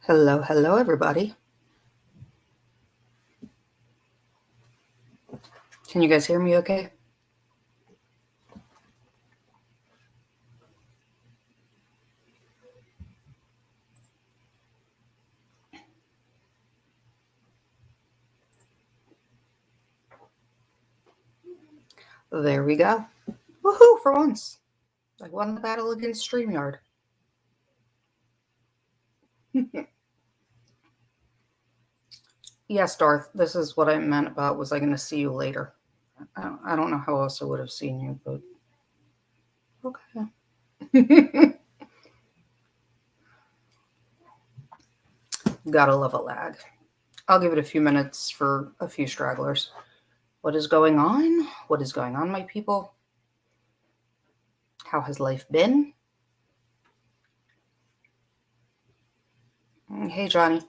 Hello, hello, everybody. Can you guys hear me okay? There we go. Woohoo, for once. I won the battle against StreamYard. Yes, Darth, this is what I meant about was I going to see you later. I don't know how else I would have seen you, but okay. Gotta love a lag. I'll give it a few minutes for a few stragglers. What is going on? What is going on, my people? How has life been? Hey, Johnny.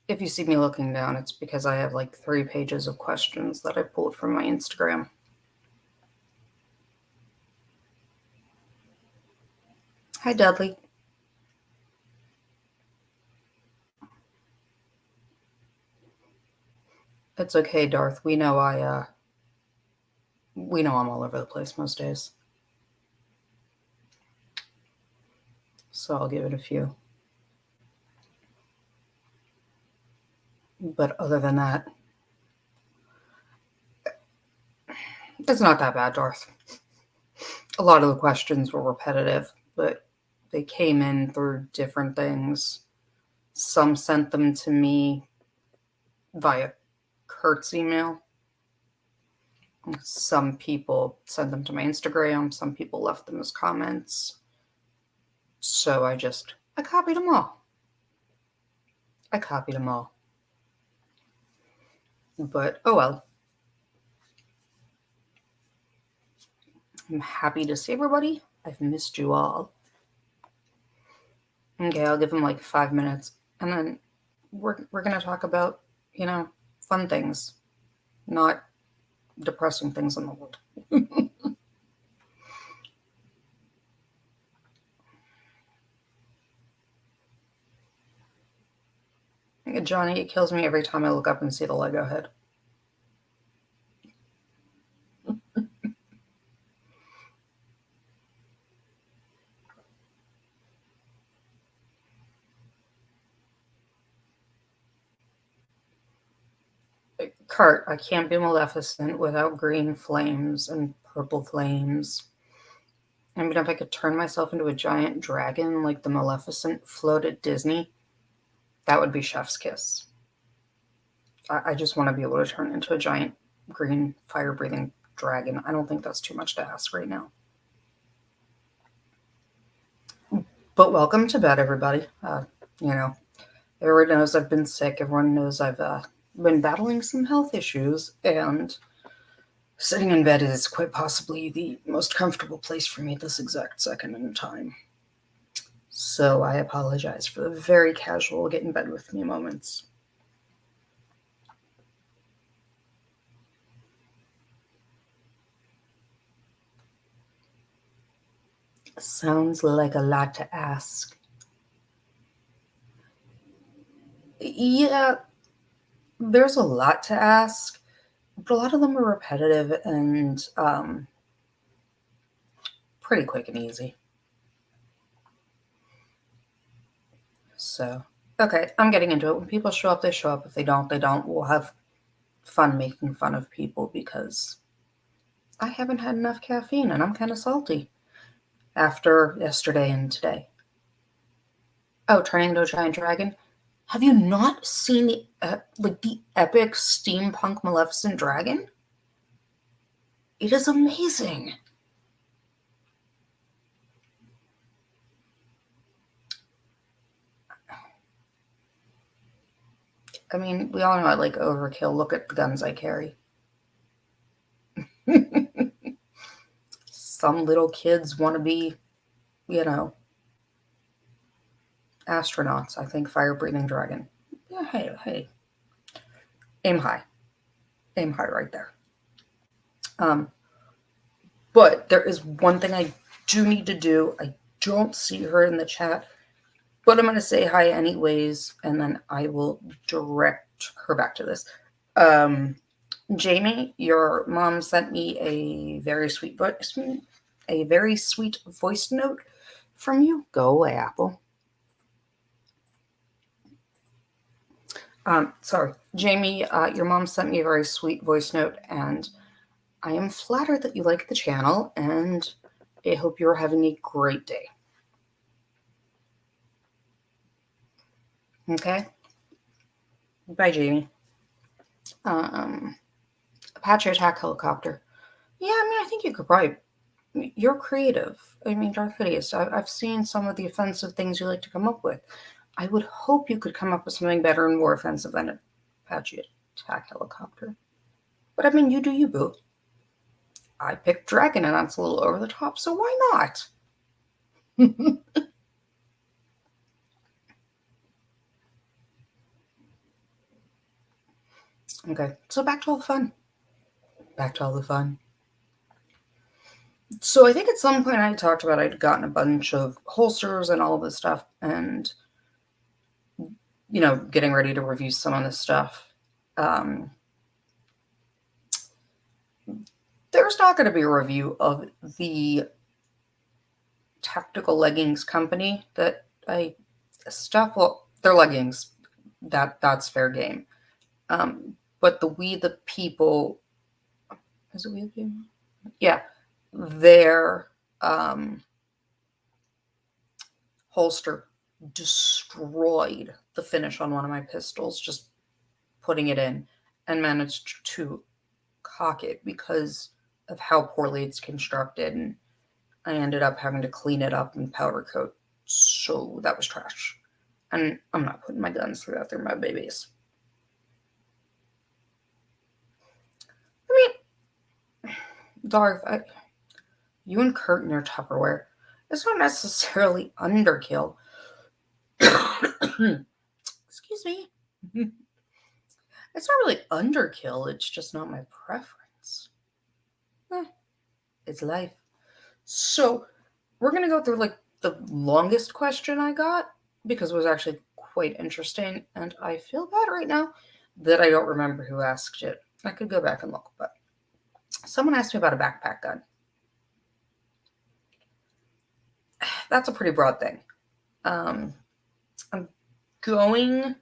If you see me looking down, it's because I have like 3 pages of questions that I pulled from my Instagram. Hi, Dudley. It's okay, Darth. We know I'm all over the place most days. So I'll give it a few. But other than that, it's not that bad, Darth. A lot of the questions were repetitive, but they came in through different things. Some sent them to me via Kurt's email. Some people sent them to my Instagram. Some people left them as comments. So I copied them all. But oh well. I'm happy to see everybody. I've missed you all. Okay, I'll give them like 5 minutes. And then we're going to talk about, fun things, not depressing things in the world. Johnny, it kills me every time I look up and see the Lego head. Kurt, I can't be Maleficent without green flames and purple flames. I mean, if I could turn myself into a giant dragon like the Maleficent float at Disney, that would be chef's kiss. I just want to be able to turn into a giant green fire-breathing dragon. I don't think that's too much to ask right now. But welcome to bed, everybody. Everyone knows I've been sick. Everyone knows I've been battling some health issues, and sitting in bed is quite possibly the most comfortable place for me at this exact second in time. So I apologize for the very casual get in bed with me moments. Sounds like a lot to ask. Yeah, there's a lot to ask, but a lot of them are repetitive and pretty quick and easy. So, okay, I'm getting into it. When people show up, they show up. If they don't, they don't. We'll have fun making fun of people because I haven't had enough caffeine and I'm kind of salty after yesterday and today. Oh, turning into a giant dragon? Have you not seen the epic steampunk Maleficent dragon? It is amazing. I mean, we all know I like overkill. Look at the guns I carry. Some little kids want to be, astronauts. I think fire-breathing dragon. Yeah, hey. Aim high. Aim high right there. But there is one thing I do need to do. I don't see her in the chat, but I'm going to say hi anyways, and then I will direct her back to this. Jamie, your mom sent me a very sweet voice note from you. Go away, Apple. Sorry, Jamie, your mom sent me a very sweet voice note, and I am flattered that you like the channel, and I hope you're having a great day. Okay? Bye, Jamie. Apache attack helicopter. Yeah, I mean, I think you could probably... You're creative. I mean, Darth Hideous, I've seen some of the offensive things you like to come up with. I would hope you could come up with something better and more offensive than an Apache attack helicopter. But I mean, you do you, boo. I picked Dragon, and that's a little over the top, so why not? Okay, so back to all the fun. So I think at some point I talked about I'd gotten a bunch of holsters and all of this stuff, and, you know, getting ready to review some of this stuff. There's not going to be a review of the tactical leggings company that I stuff. Well, they're leggings. That's fair game. But the We the People, is it We the People? Yeah, their holster destroyed the finish on one of my pistols, just putting it in, and managed to cock it because of how poorly it's constructed, and I ended up having to clean it up and powder coat, so that was trash. And I'm not putting my guns through that. They're my babies. I mean, Darth, you and Kurt and your Tupperware, it's not necessarily underkill. Excuse me. It's not really underkill, it's just not my preference. It's life. So we're going to go through like the longest question I got, because it was actually quite interesting, and I feel bad right now that I don't remember who asked it. I could go back and look, but someone asked me about a backpack gun. That's a pretty broad thing. I'm going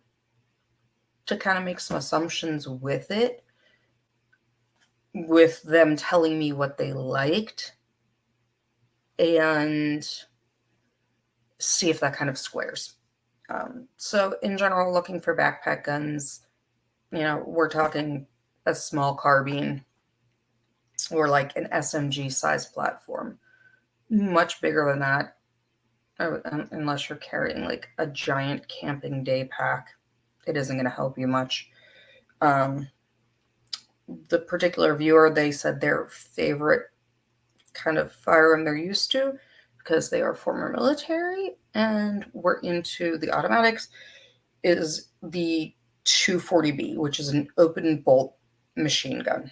to kind of make some assumptions with it, with them telling me what they liked, and see if that kind of squares. So in general, looking for backpack guns, you know, we're talking a small carbine or like an SMG size platform. Much bigger than that, unless you're carrying like a giant camping day pack, it isn't going to help you much. The particular viewer, they said their favorite kind of firearm they're used to, because they are former military and were into the automatics, is the 240B, which is an open bolt machine gun.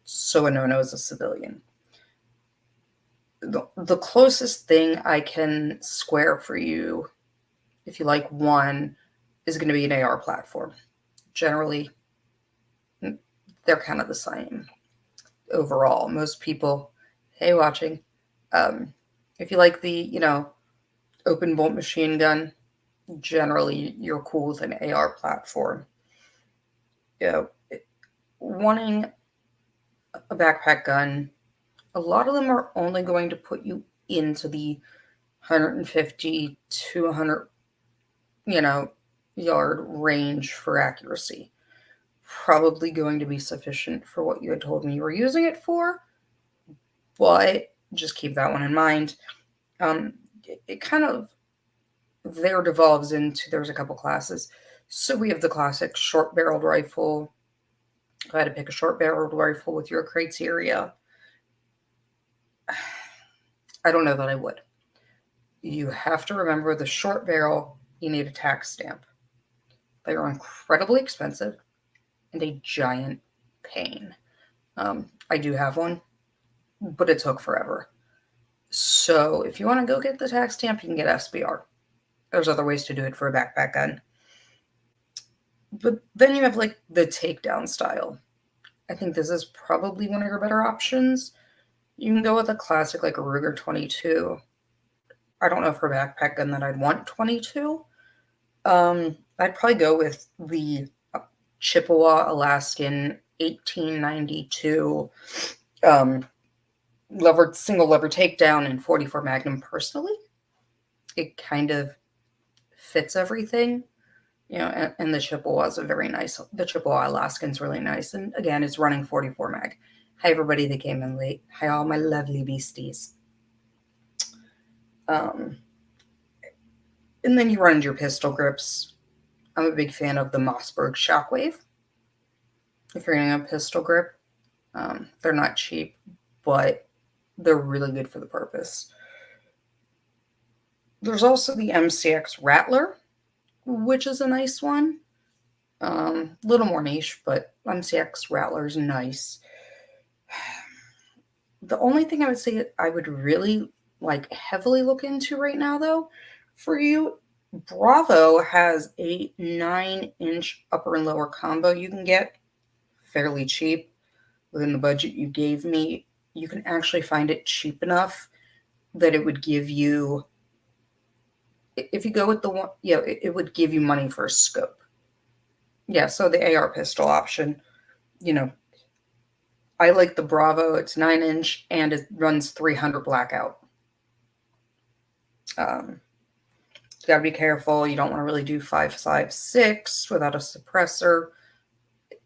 So a no-no as a civilian. The closest thing I can square for you, if you like one, is going to be an AR platform. Generally, they're kind of the same overall. Most people, hey, watching, if you like the, you know, open bolt machine gun, generally you're cool with an AR platform. You know, wanting a backpack gun, a lot of them are only going to put you into the 150 to 100, you know, yard range for accuracy. Probably going to be sufficient for what you had told me you were using it for, but just keep that one in mind. It kind of there devolves into, there's a couple classes. So we have the classic short-barreled rifle. If I had to pick a short-barreled rifle with your criteria, I don't know that I would. You have to remember the short barrel, you need a tax stamp. They are incredibly expensive and a giant pain. I do have one, but it took forever. So if you want to go get the tax stamp, you can get SBR. There's other ways to do it for a backpack gun. But then you have like the takedown style. I think this is probably one of your better options. You can go with a classic like a Ruger 22. I don't know for a backpack gun that I'd want 22. I'd probably go with the Chippewa Alaskan 1892 single lever takedown and 44 Magnum. Personally, it kind of fits everything, and the Chippewa's the Chippewa Alaskan's really nice. And again, it's running 44 mag. Hi, everybody that came in late. Hi, all my lovely beasties. And then you run into your pistol grips. I'm a big fan of the Mossberg Shockwave. If you're getting a pistol grip, they're not cheap, but they're really good for the purpose. There's also the MCX Rattler, which is a nice one. Little more niche, but MCX Rattler is nice. The only thing I would say I would really heavily look into right now, though, for you, Bravo has a 9-inch upper and lower combo you can get fairly cheap within the budget you gave me. You can actually find it cheap enough that it would give you, if you go with the one, it would give you money for a scope. Yeah, so the AR pistol option, I like the Bravo. It's 9-inch and it runs 300 blackout. You gotta be careful. You don't want to really do 5.56 without a suppressor.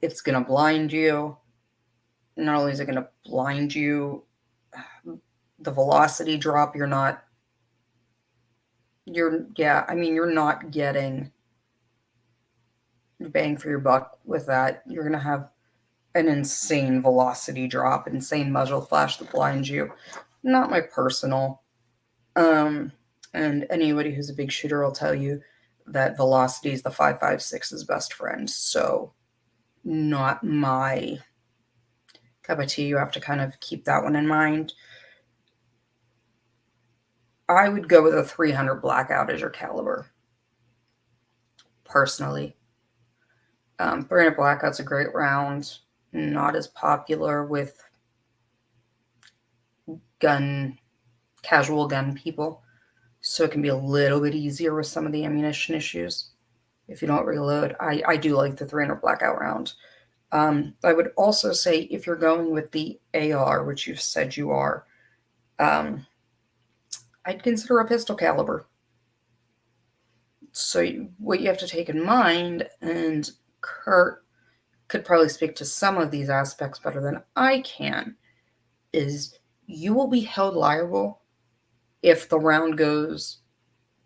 It's gonna blind you. Not only is it gonna blind you, the velocity drop, you're not getting bang for your buck with that. You're gonna have an insane velocity drop, insane muzzle flash that blinds you. Not my personal. And anybody who's a big shooter will tell you that velocity is the 5.56's best friend. So not my cup of tea. You have to kind of keep that one in mind. I would go with a 300 blackout as your caliber. Personally. 300 blackout's a great round. Not as popular with casual gun people. So it can be a little bit easier with some of the ammunition issues if you don't reload. I do like the 300 blackout round. I would also say if you're going with the AR, which you've said you are, I'd consider a pistol caliber. So what you have to take in mind, and Kurt could probably speak to some of these aspects better than I can, is you will be held liable if the round goes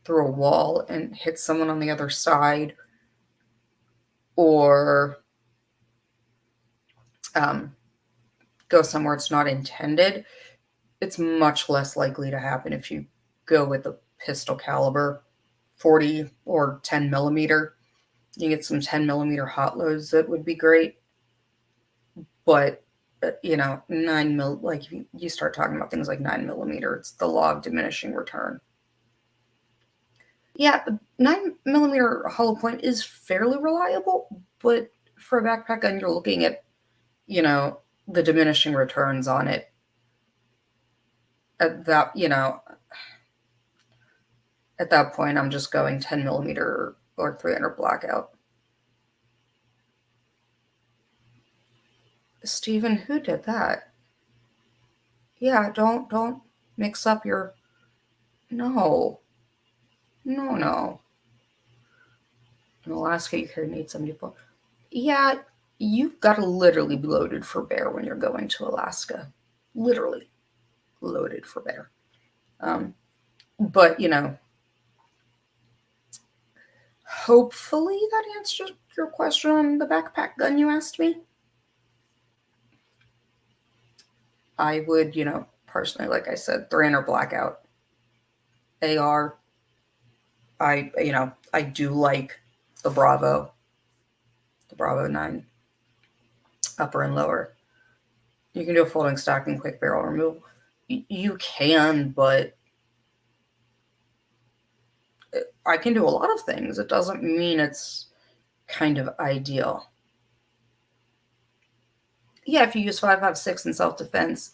through a wall and hits someone on the other side, or go somewhere it's not intended. It's much less likely to happen if you go with a pistol caliber 40 or 10 millimeter. You get some 10 millimeter hot loads that would be great. But 9 mil, like you start talking about things like 9 millimeter, it's the law of diminishing return. Yeah, 9 millimeter hollow point is fairly reliable, but for a backpack gun, you're looking at, the diminishing returns on it. At that point, I'm just going 10 millimeter or 300 blackout. Steven, who did that? Yeah, don't mix up your... No. In Alaska, you carry need 70 people. Yeah, you've got to literally be loaded for bear when you're going to Alaska. Literally loaded for bear. But, hopefully that answers your question on the backpack gun you asked me. I would, personally, like I said, 300 blackout. AR, I do like the Bravo 9, upper and lower. You can do a folding stock and quick barrel removal. You can, but I can do a lot of things. It doesn't mean it's kind of ideal. Yeah, if you use 5.56 in self-defense,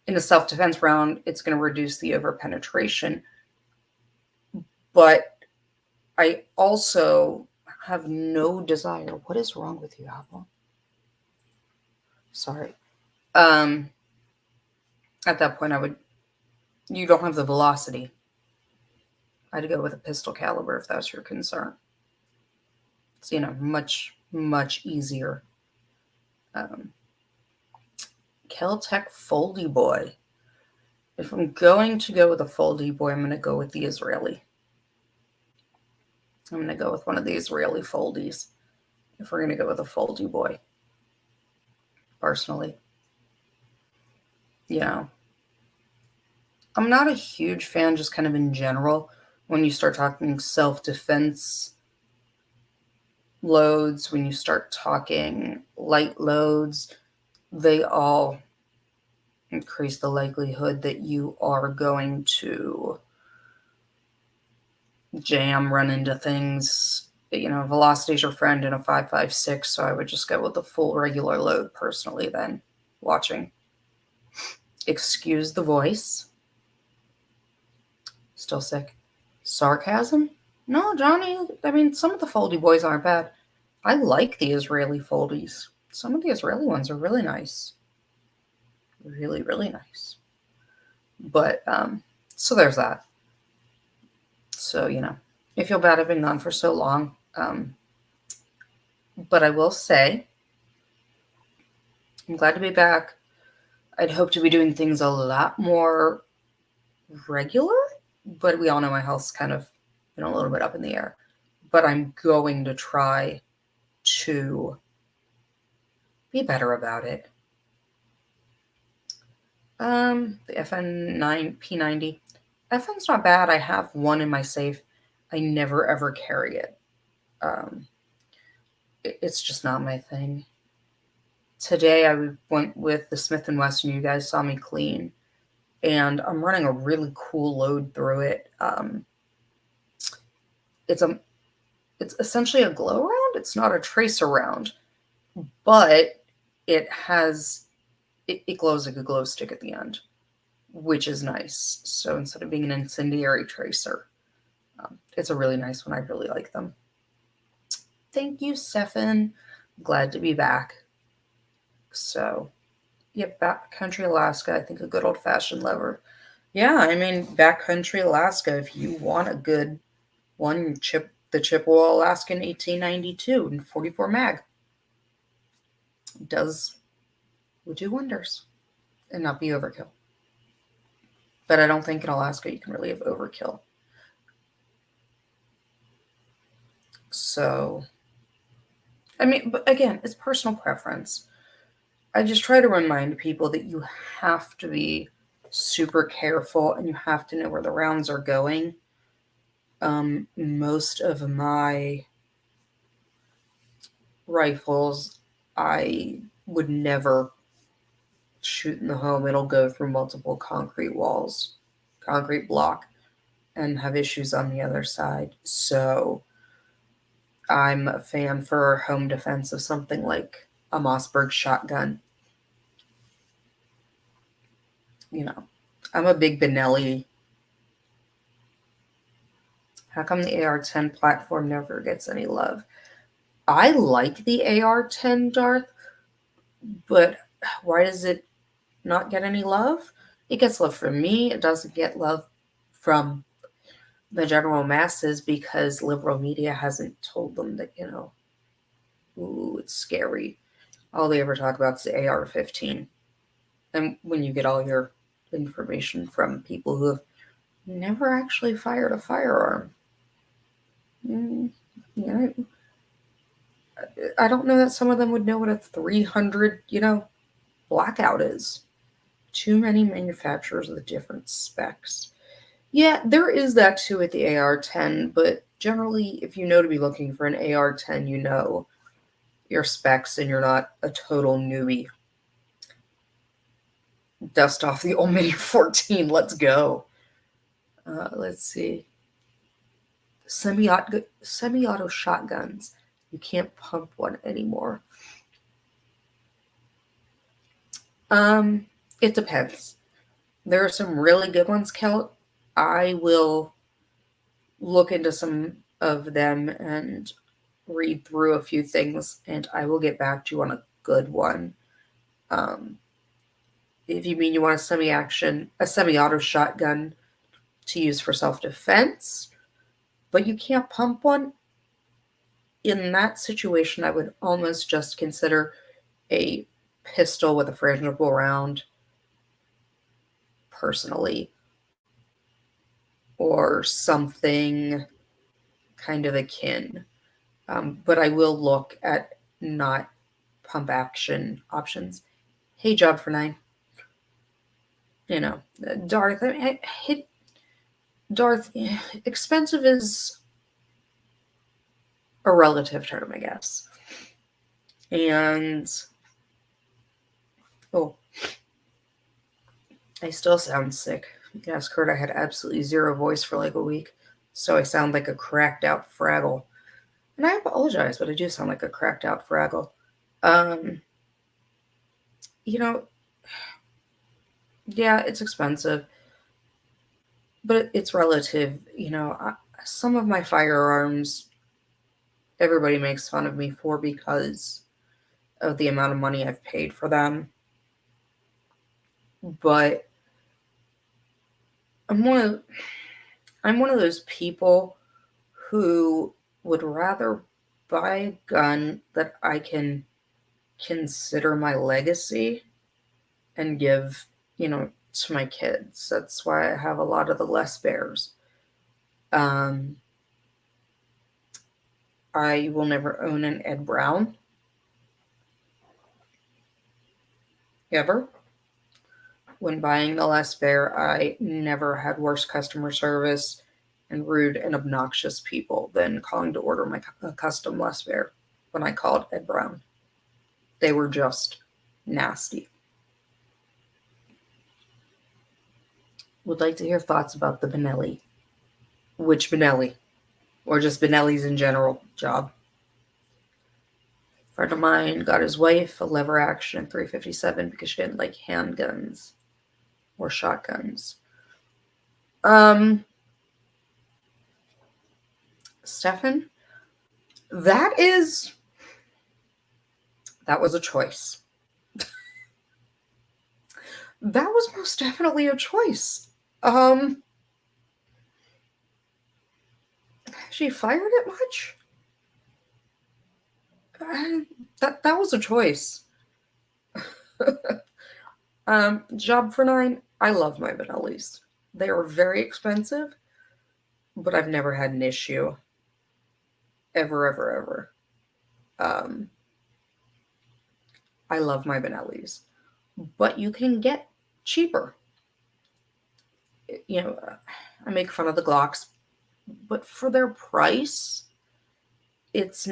in a self-defense round, it's going to reduce the over-penetration. But I also have no desire. What is wrong with you, Apple? Sorry. At that point, you don't have the velocity. I'd go with a pistol caliber if that's your concern. It's, much, much easier. Keltec Foldy Boy. If I'm going to go with a Foldy Boy, I'm going to go with the Israeli. I'm going to go with one of the Israeli Foldies if we're going to go with a Foldy Boy. Personally. I'm not a huge fan just kind of in general when you start talking self-defense loads, when you start talking light loads, they all increase the likelihood that you are going to jam, run into things. Velocity's your friend in a 5.56, so I would just go with the full regular load personally then, watching. Excuse the voice. Still sick. Sarcasm? No, Johnny, some of the Foldy boys aren't bad. I like the Israeli Foldies. Some of the Israeli ones are really nice. Really, really nice. But, so there's that. So, I feel bad I've been gone for so long. But I will say, I'm glad to be back. I'd hope to be doing things a lot more regular, but we all know my health's kind of been a little bit up in the air. But I'm going to try to be better about it. The FN9 P90. FN's not bad. I have one in my safe. I never ever carry it. It's just not my thing. Today I went with the Smith & Wesson. You guys saw me clean. And I'm running a really cool load through it. It's essentially a glow round. It's not a tracer round, but it glows like a glow stick at the end, which is nice. So instead of being an incendiary tracer, it's a really nice one. I really like them. Thank you, Stefan. Glad to be back. So, backcountry Alaska. I think a good old-fashioned lever. Yeah, backcountry Alaska. If you want a good one, the Chippewa Alaskan 1892 and 44 mag would do wonders and not be overkill. But I don't think in Alaska you can really have overkill. So, but again, it's personal preference. I just try to remind people that you have to be super careful and you have to know where the rounds are going. Most of my rifles, I would never shoot in the home. It'll go through multiple concrete block, and have issues on the other side. So I'm a fan for home defense of something like a Mossberg shotgun. I'm a big Benelli. How come the AR-10 platform never gets any love? I like the AR-10, Darth, but why does it not get any love? It gets love from me. It doesn't get love from the general masses because liberal media hasn't told them that, ooh, it's scary. All they ever talk about is the AR-15. And when you get all your information from people who have never actually fired a firearm, I don't know that some of them would know what a 300, blackout is. Too many manufacturers with different specs. Yeah, there is that too with the AR-10, but generally, if you know to be looking for an AR-10, you know your specs and you're not a total newbie. Dust off the old Mini 14. Let's go. Let's see. Semi-auto shotguns. You can't pump one anymore. It depends. There are some really good ones, Kel. I will look into some of them and read through a few things, and I will get back to you on a good one. If you mean you want a semi-auto shotgun to use for self-defense, but you can't pump one, in that situation, I would almost just consider a pistol with a frangible round, personally, or something kind of akin. But I will look at not pump action options. Hey, Job for 9. You know, Darth, Darth, expensive is a relative term, I guess. And, oh, I still sound sick. Yes, Kurt, I had absolutely zero voice for like a week, so I sound like a cracked out Fraggle. And I apologize, but I do sound like a cracked out Fraggle. You know, yeah, it's expensive, but it's relative. You know, some of my firearms, everybody makes fun of me for because of the amount of money I've paid for them. But I'm one of those people who would rather buy a gun that I can consider my legacy and give, to my kids. That's why I have a lot of the less bears. I will never own an Ed Brown. Ever. When buying the Les Bear, I never had worse customer service and rude and obnoxious people than calling to order my custom Les Bear when I called Ed Brown. They were just nasty. Would like to hear thoughts about the Benelli. Which Benelli? Or just Benellis in general, Job. A friend of mine got his wife a lever action 357 because she didn't like handguns or shotguns. Stefan, that was a choice. That was most definitely a choice. She fired it much? That was a choice. Job for 9, I love my Benellis. They are very expensive, but I've never had an issue. Ever. I love my Benellis. But you can get cheaper. You know, I make fun of the Glocks, but for their price, it's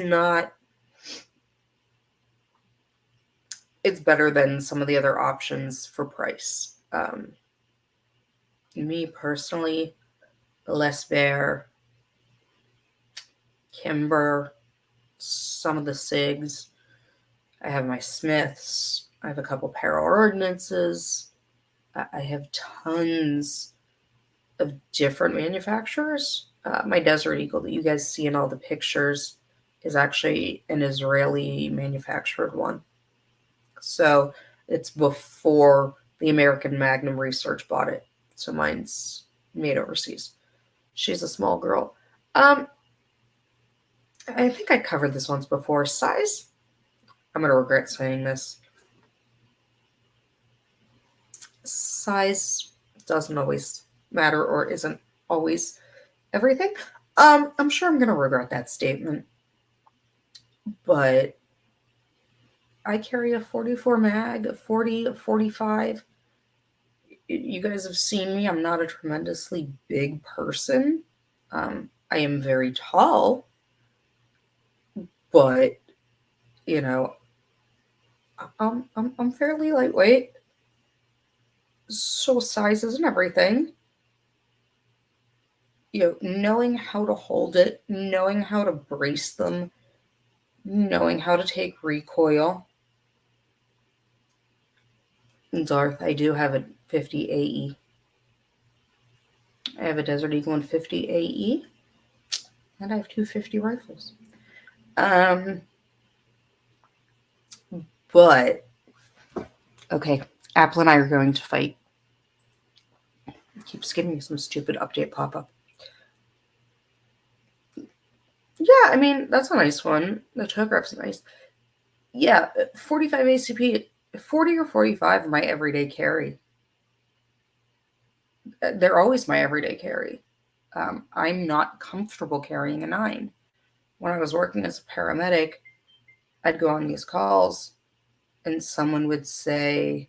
better than some of the other options for price. Me personally, Les Bear, Kimber, some of the SIGs. I have my Smiths. I have a couple Para Ordnances. I have tons of different manufacturers. My Desert Eagle that you guys see in all the pictures is actually an Israeli manufactured one. So it's before the American Magnum Research bought it. So mine's made overseas. She's a small girl. I think I covered this once before. Size? I'm going to regret saying this. Size doesn't always matter or isn't always everything. I'm sure I'm going to regret that statement. But I carry a 44 mag, a 40, a 45. You guys have seen me. I'm not a tremendously big person. I am very tall. But, I'm fairly lightweight. So sizes and everything. Knowing how to hold it, knowing how to brace them, knowing how to take recoil. Darth, I do have a 50 AE. I have a Desert Eagle and 50 AE, and I have 250 rifles. But okay, Apple and I are going to fight. It keeps giving me some stupid update pop-up. Yeah, I mean, that's a nice one. The tograph's nice. Yeah, 45 ACP, 40 or 45 are my everyday carry. They're always my everyday carry. I'm not comfortable carrying a 9. When I was working as a paramedic, I'd go on these calls and someone would say,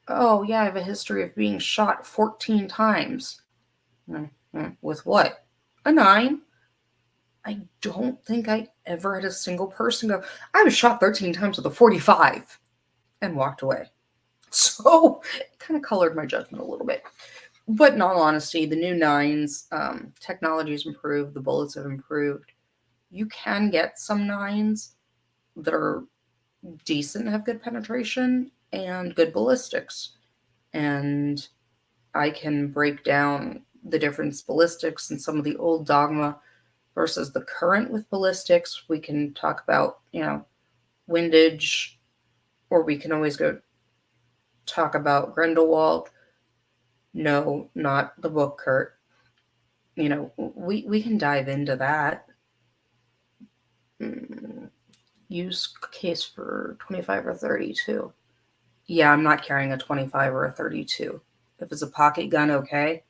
oh, yeah, I have a history of being shot 14 times. With what? A 9? I don't think I ever had a single person go, I was shot 13 times with a 45 and walked away. So it kind of colored my judgment a little bit. But in all honesty, the new 9s, technology's improved, the bullets have improved. You can get some 9s that are decent and have good penetration and good ballistics. And I can break down the difference ballistics and some of the old dogma versus the current with ballistics. We can talk about, windage, or we can always go talk about Grindelwald. No, not the book, Kurt. We can dive into that. Use case for 25 or 32. Yeah, I'm not carrying a 25 or a 32. If it's a pocket gun, okay.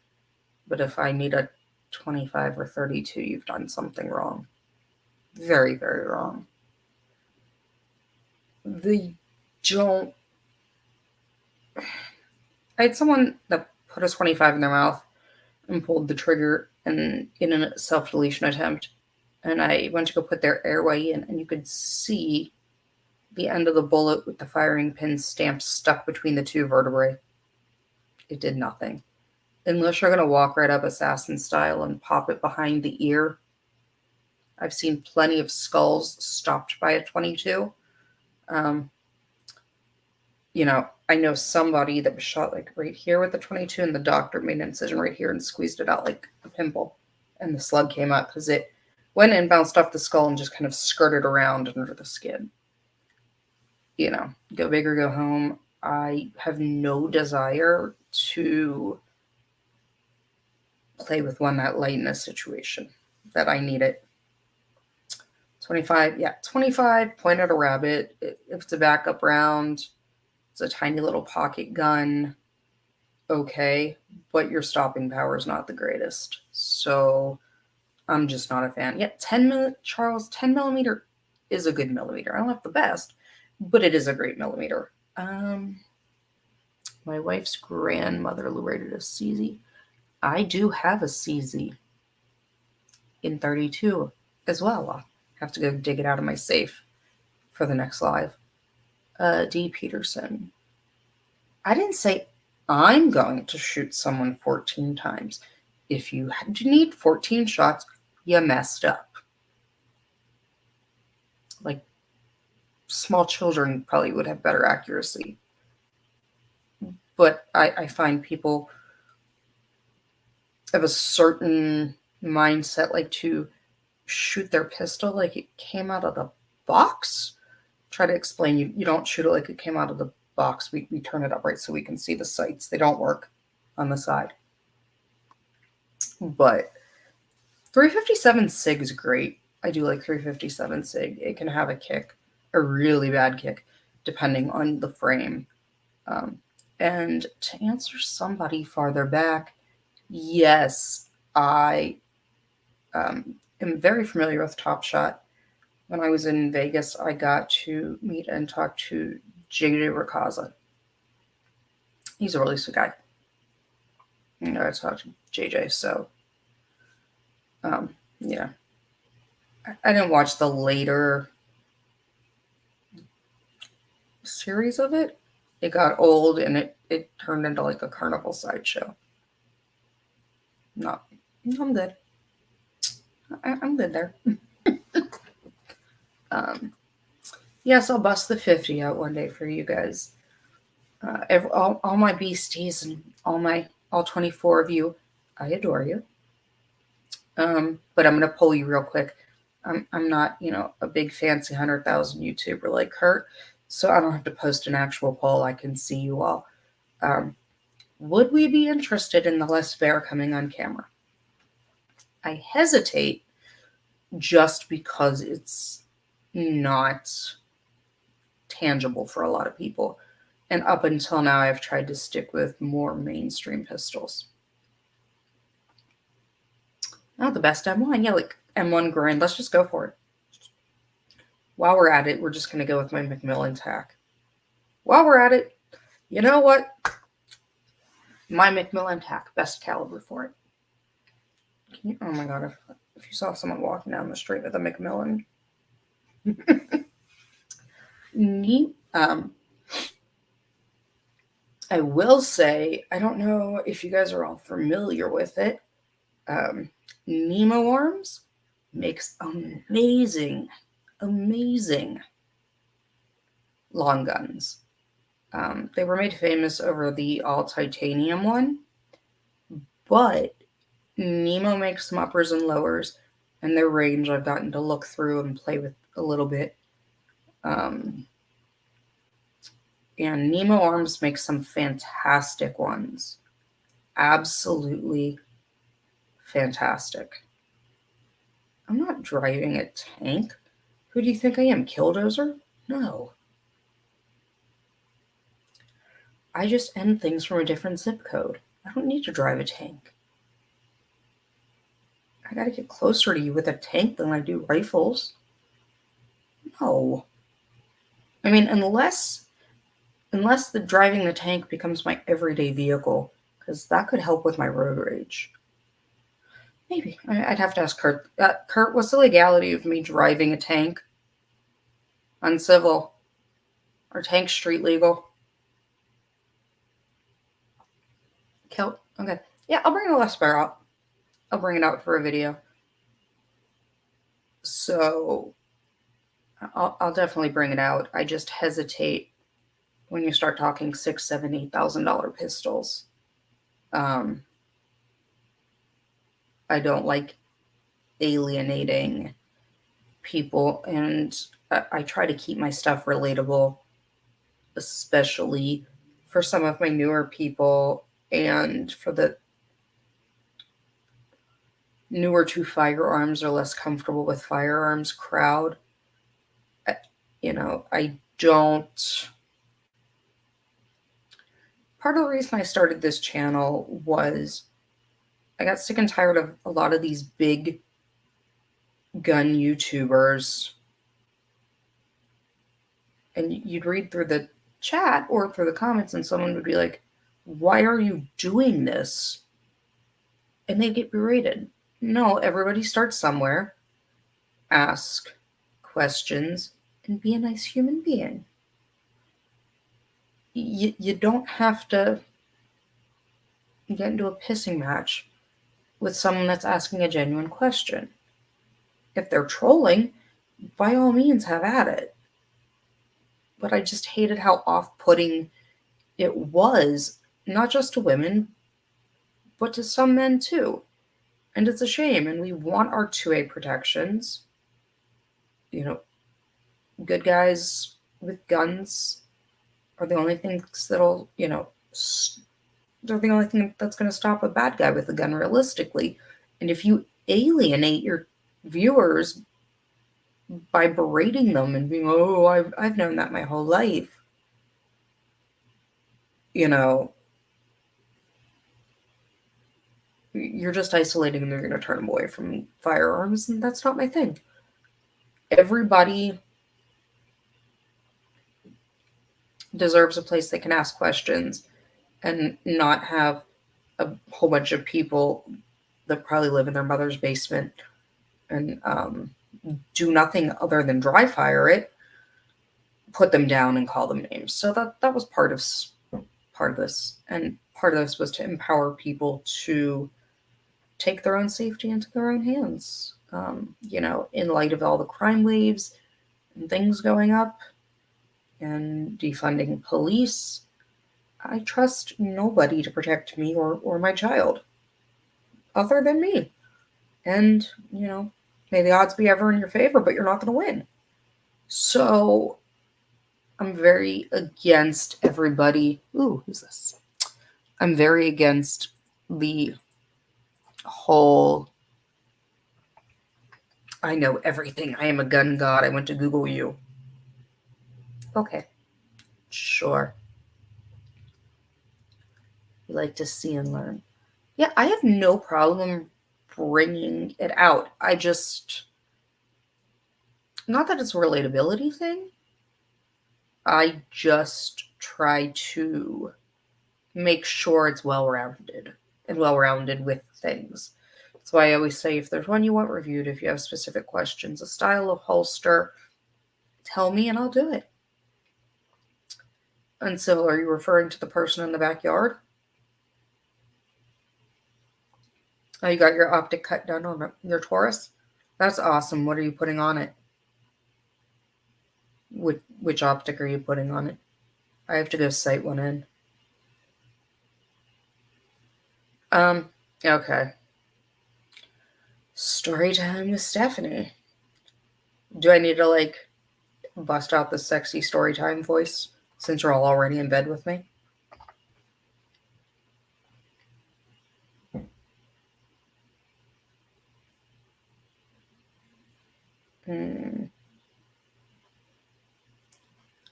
But if I need a 25 or 32, you've done something wrong. Very, very wrong. They don't. I had someone that put a 25 in their mouth and pulled the trigger in a self-deletion attempt. And I went to go put their airway in, and you could see the end of the bullet with the firing pin stamp stuck between the 2 vertebrae. It did nothing. Unless you're going to walk right up assassin style and pop it behind the ear. I've seen plenty of skulls stopped by a 22. I know somebody that was shot like right here with the 22, and the doctor made an incision right here and squeezed it out like a pimple. And the slug came out because it went and bounced off the skull and just kind of skirted around under the skin. Go big or go home. I have no desire to play with one that light in a situation that I need it. 25, yeah, 25, point at a rabbit. If it's a backup round, it's a tiny little pocket gun, okay, but your stopping power is not the greatest. So I'm just not a fan. Yeah, 10 millimeter is a good millimeter. I don't have the best, but it is a great millimeter. My wife's grandmother liberated a CZ. I do have a CZ in 32 as well. I'll have to go dig it out of my safe for the next live. D. Peterson. I didn't say I'm going to shoot someone 14 times. If you need 14 shots, you messed up. Like, small children probably would have better accuracy. But I find people of a certain mindset like to shoot their pistol like it came out of the box. Try to explain you don't shoot it like it came out of the box. We turn it up right so we can see the sights. They don't work on the side. But 357 SIG is great. I do like 357 SIG. It can have a kick, a really bad kick, depending on the frame. And to answer somebody farther back, yes, I am very familiar with Top Shot. When I was in Vegas, I got to meet and talk to JJ Rakaza. He's a really sweet guy. I talked to JJ, so yeah. I didn't watch the later series of it, it got old and it turned into like a carnival sideshow. No, I'm good. I'm good there. Yes, I'll bust the 50 out one day for you guys. All my beasties and all 24 of you, I adore you. But I'm gonna pull you real quick. I'm not, a big fancy 100,000 YouTuber like Kurt, so I don't have to post an actual poll. I can see you all. Would we be interested in the less bear coming on camera? I hesitate just because it's not tangible for a lot of people. And up until now, I've tried to stick with more mainstream pistols. Not the best M1. Yeah, like M1 Grand. Let's just go for it. While we're at it, we're just going to go with my Macmillan TAC. While we're at it, you know what? My Macmillan TAC, best caliber for it. Oh my God, if you saw someone walking down the street with a Macmillan. Neat. I will say, I don't know if you guys are all familiar with it. Nemo Arms makes amazing long guns. They were made famous over the all titanium one, but Nemo makes some uppers and lowers, and their range I've gotten to look through and play with a little bit. And Nemo Arms makes some fantastic ones. Absolutely fantastic. I'm not driving a tank. Who do you think I am, Killdozer? No. I just end things from a different zip code. I don't need to drive a tank. I gotta get closer to you with a tank than I do rifles. No. I mean, unless the driving the tank becomes my everyday vehicle, because that could help with my road rage. Maybe. I'd have to ask Kurt. Kurt, what's the legality of me driving a tank? Uncivil. Are tanks street legal? Kill. Okay. Yeah, I'll bring the last bear out. I'll bring it out for a video. So I'll definitely bring it out. I just hesitate when you start talking $6,000, $7,000, $8,000 pistols. I don't like alienating people, and I try to keep my stuff relatable, especially for some of my newer people and for the newer to firearms or less comfortable with firearms crowd. I don't. Part of the reason I started this channel was I got sick and tired of a lot of these big gun YouTubers. And you'd read through the chat or through the comments and someone would be like, why are you doing this? And they'd get berated. No, everybody starts somewhere. Ask questions and be a nice human being. You don't have to get into a pissing match with someone that's asking a genuine question. If they're trolling, by all means have at it. But I just hated how off-putting it was, not just to women, but to some men too. And it's a shame, and we want our 2A protections. Good guys with guns are the only things that'll, they're the only thing that's going to stop a bad guy with a gun realistically. And if you alienate your viewers by berating them and being, oh, I've known that my whole life, you're just isolating them. You're going to turn them away from firearms, and that's not my thing. Everybody deserves a place they can ask questions and not have a whole bunch of people that probably live in their mother's basement and do nothing other than dry fire it, put them down and call them names. So that was part of this, and part of this was to empower people to take their own safety into their own hands. In light of all the crime waves and things going up and defunding police, I trust nobody to protect me or my child other than me. And, may the odds be ever in your favor, but you're not going to win. So I'm very against everybody. Ooh, who's this? I'm very against the whole, I know everything. I am a gun god. I went to Google you. Okay. Sure. You like to see and learn. Yeah, I have no problem bringing it out. I just, not that it's a relatability thing. I just try to make sure it's well-rounded with things. That's why I always say, if there's one you want reviewed, if you have specific questions, a style of holster, tell me and I'll do it. And so, are you referring to the person in the backyard? Oh, you got your optic cut done on your Taurus? That's awesome. What are you putting on it? Which optic are you putting on it? I have to go sight one in. Okay. Story time with Stephanie. Do I need to, bust out the sexy story time voice since you're all already in bed with me?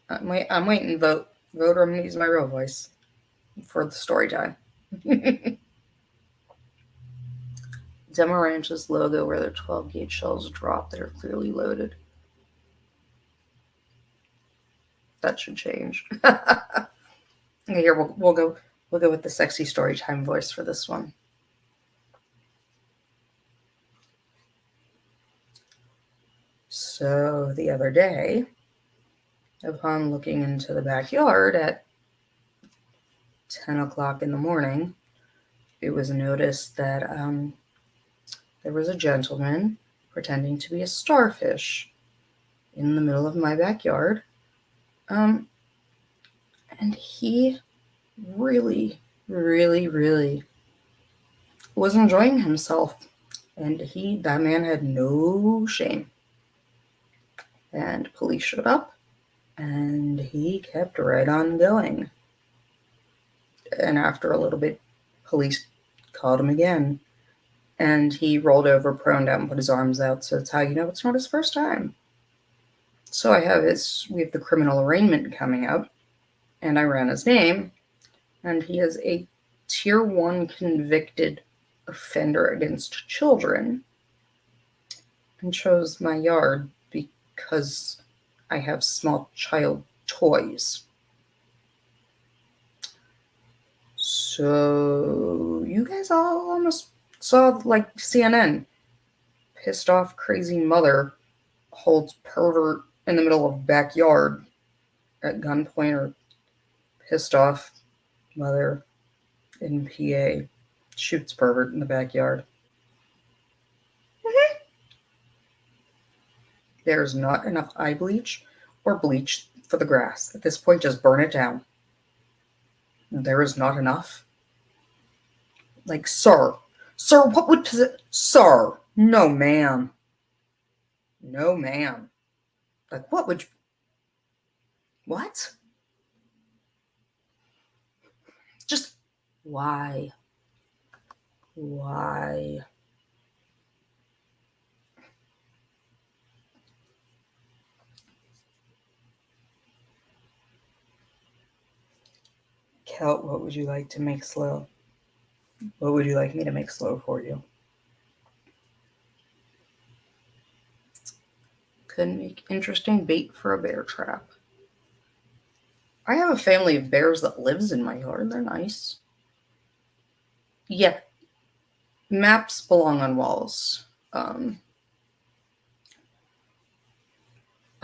I'm waiting. Vote, or I'm going to use my real voice for the story time. Demo Ranch's logo where their 12 gauge shells drop that are clearly loaded. That should change. Okay, here we'll go with the sexy story time voice for this one. So the other day, upon looking into the backyard at 10 o'clock in the morning, it was noticed that there was a gentleman pretending to be a starfish in the middle of my backyard. And he really, really, really was enjoying himself. And that man had no shame. And police showed up, and he kept right on going. And after a little bit, police called him again. And he rolled over, proned out, and put his arms out. So that's how you know it's not his first time. So we have the criminal arraignment coming up, and I ran his name, and he is a Tier 1 convicted offender against children, and chose my yard because I have small child toys. So you guys all almost saw CNN. Pissed off crazy mother holds pervert in the middle of backyard at gunpoint, or pissed off mother in PA shoots pervert in the backyard. Mm-hmm. There's not enough eye bleach or bleach for the grass. At this point, just burn it down. There is not enough. Sir, what would... Sir, no ma'am. No ma'am. What would... What? Just... Why? Why? Kelt, what would you like to make slow? What would you like me to make slow for you? Could make interesting bait for a bear trap. I have a family of bears that lives in my yard. They're nice. Yeah. Maps belong on walls.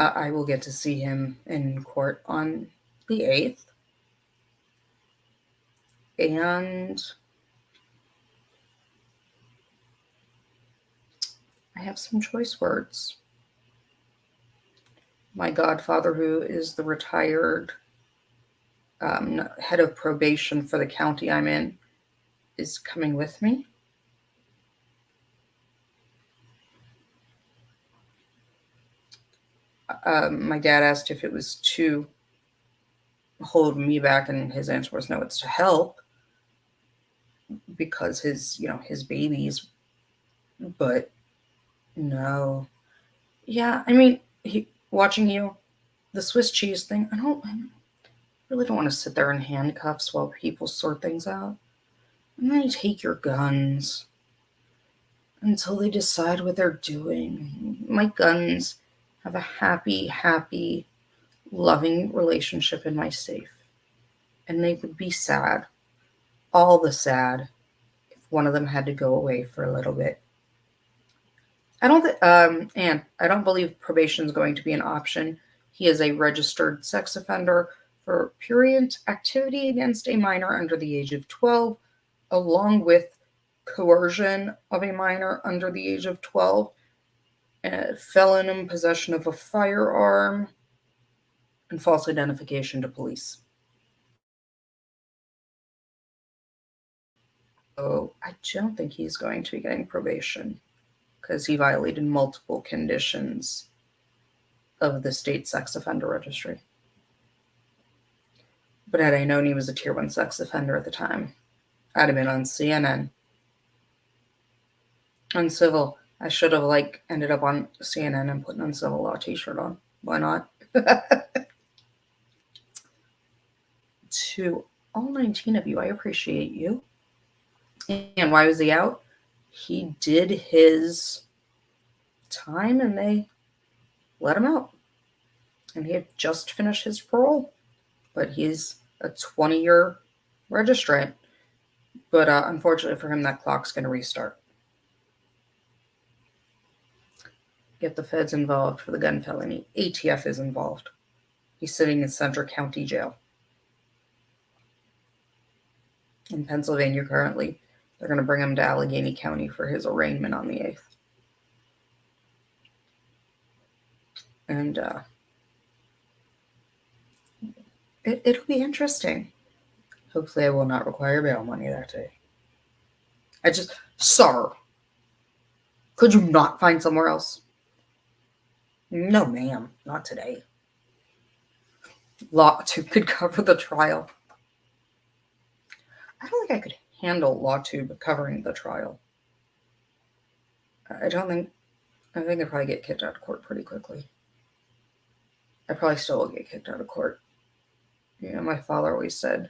I will get to see him in court on the 8th. And I have some choice words. My godfather, who is the retired head of probation for the county I'm in, is coming with me. My dad asked if it was to hold me back, and his answer was no, it's to help, because his babies. But no. Yeah, I mean, watching the Swiss cheese thing, I really don't want to sit there in handcuffs while people sort things out. And then you take your guns until they decide what they're doing. My guns have a happy, loving relationship in my safe. And they would be sad, all the sad, if one of them had to go away for a little bit. I don't believe probation is going to be an option. He is a registered sex offender for prurient activity against a minor under the age of 12, along with coercion of a minor under the age of 12, felon in possession of a firearm, and false identification to police. So I don't think he's going to be getting probation, because he violated multiple conditions of the state sex offender registry. But had I known he was a tier 1 sex offender at the time, I'd have been on CNN. Uncivil. I should have ended up on CNN and put an uncivil law t-shirt on. Why not? To all 19 of you, I appreciate you. And why was he out? He did his time and they let him out. And he had just finished his parole. But he's a 20-year registrant. But unfortunately for him, that clock's going to restart. Get the feds involved for the gun felony. ATF is involved. He's sitting in Central County Jail. In Pennsylvania currently. They're going to bring him to Allegheny County for his arraignment on the 8th. And it'll be interesting. Hopefully I will not require bail money that day. Sir, could you not find somewhere else? No, ma'am, not today. Law 2 could cover the trial. I don't think I could handle Law 2 covering the trial. I think I'd probably get kicked out of court pretty quickly. I probably still will get kicked out of court. My father always said,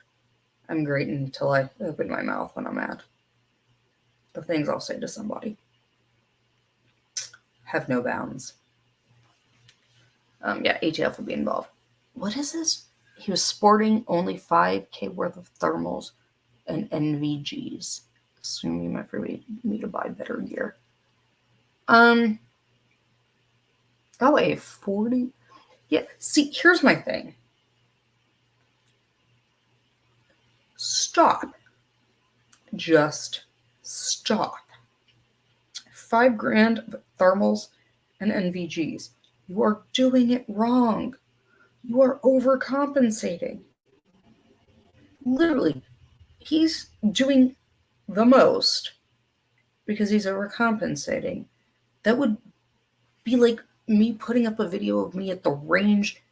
I'm great until I open my mouth when I'm mad. The things I'll say to somebody have no bounds. ATF will be involved. What is this? He was sporting only $5,000 worth of thermals and NVGs. Assuming you might for me to buy better gear. A 40. Yeah, see, here's my thing. Stop. Just stop. $5,000 of thermals and NVGs. You are doing it wrong. You are overcompensating. Literally, he's doing the most because he's overcompensating. That would be like me putting up a video of me at the range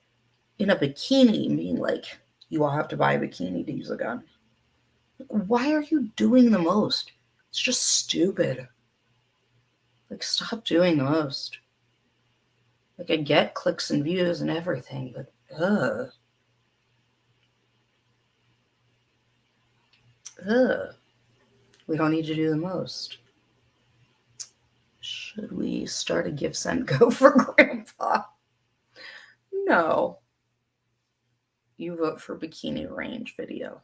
in a bikini and being like, you all have to buy a bikini to use a gun. Why are you doing the most? It's just stupid. Stop doing the most. I get clicks and views and everything, but we don't need to do the most. Should we start a give, send, go for Grandpa? No. You vote for bikini range video.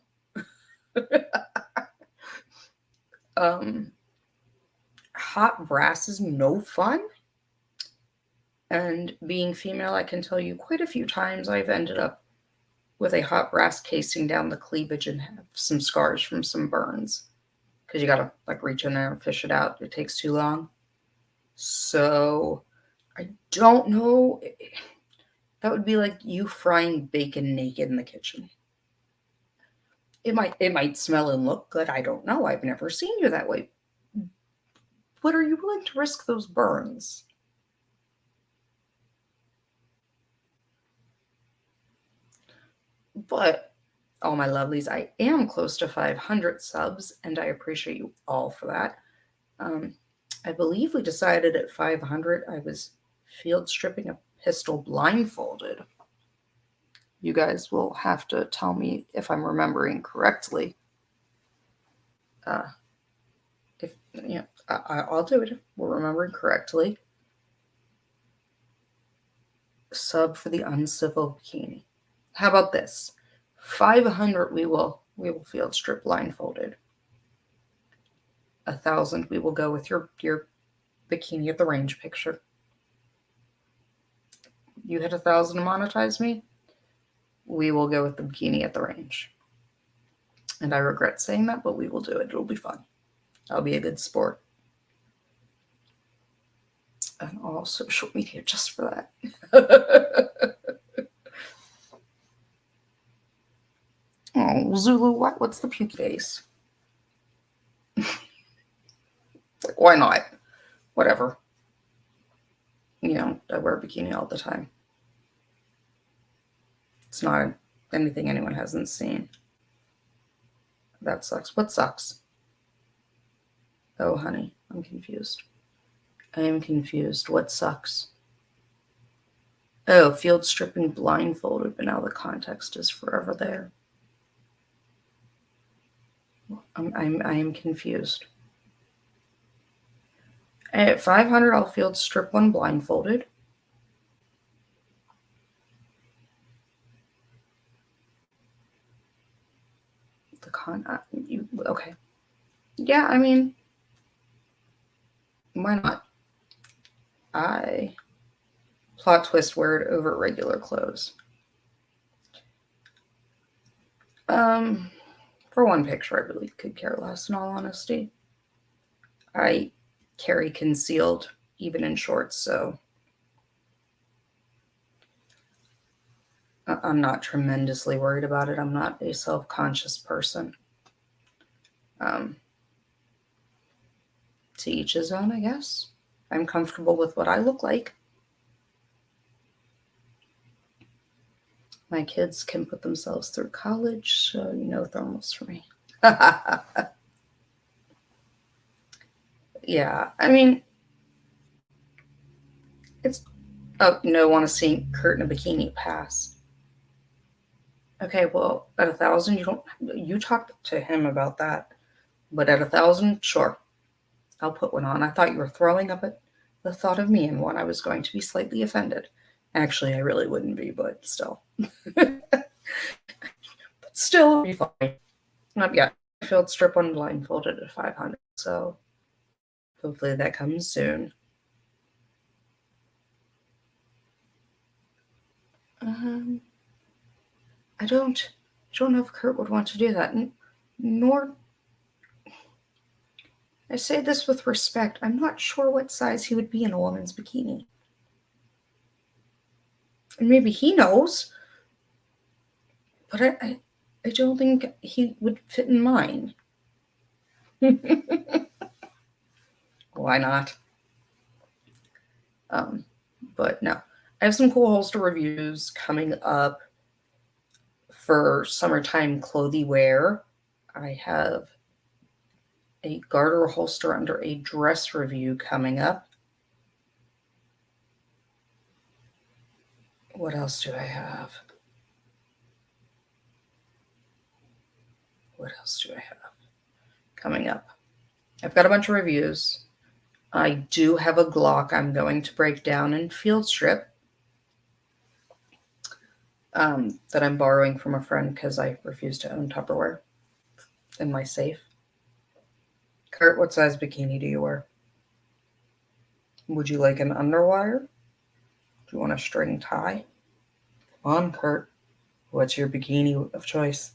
Hot brass is no fun? And being female, I can tell you quite a few times I've ended up with a hot brass casing down the cleavage and have some scars from some burns. Because you gotta like reach in there and fish it out. It takes too long. So I don't know. That would be like you frying bacon naked in the kitchen. It might smell and look good. I don't know. I've never seen you that way. But are you willing to risk those burns? But all my lovelies, I am close to 500 subs, and I appreciate you all for that. I believe we decided at 500 I was field stripping a pistol blindfolded. You guys will have to tell me if I'm remembering correctly. If you know, I'll do it if we're remembering correctly. Sub for the uncivil bikini. How about this? 500 we will field strip blindfolded. 1,000 we will go with your bikini at the range picture. You hit 1,000 to monetize me, we will go with the bikini at the range. And I regret saying that, but we will do it. It'll be fun. I'll be a good sport. And all social media just for that. Oh, Zulu, what's the puke face? Like, why not? Whatever. You know, I wear a bikini all the time. It's not anything anyone hasn't seen. That sucks. What sucks? Oh, honey, I'm confused. I am confused. What sucks? Oh, field stripping blindfolded, but now the context is forever there. I am confused. At 500, I'll field strip one blindfolded. Okay. Yeah, I mean, why not? I plot twist wear it over regular clothes. For one picture, I really could care less, in all honesty. I carry concealed, even in shorts, so I'm not tremendously worried about it. I'm not a self-conscious person. To each his own, I guess. I'm comfortable with what I look like. My kids can put themselves through college, so no thermals for me. Yeah, I mean, it's... Oh, no, want to see Kurt in a bikini pass. Okay, well, at 1,000, you talked to him about that. But at 1,000, sure, I'll put one on. I thought you were throwing up at the thought of me in one. I was going to be slightly offended. Actually, I really wouldn't be, but still. But still, it'd be fine. Not yet. Field strip one blindfolded at 500, so hopefully that comes soon. I don't know if Kurt would want to do that, nor... I say this with respect. I'm not sure what size he would be in a woman's bikini. And maybe he knows, but I don't think he would fit in mine. Why not? But no. I have some cool holster reviews coming up for summertime clothy wear. I have a garter holster under a dress review coming up. What else do I have? What else do I have coming up? I've got a bunch of reviews. I do have a Glock I'm going to break down and field strip that I'm borrowing from a friend because I refuse to own Tupperware in my safe. Kurt, what size bikini do you wear? Would you like an underwire? Do you want a string tie? Come on, Kurt. What's your bikini of choice?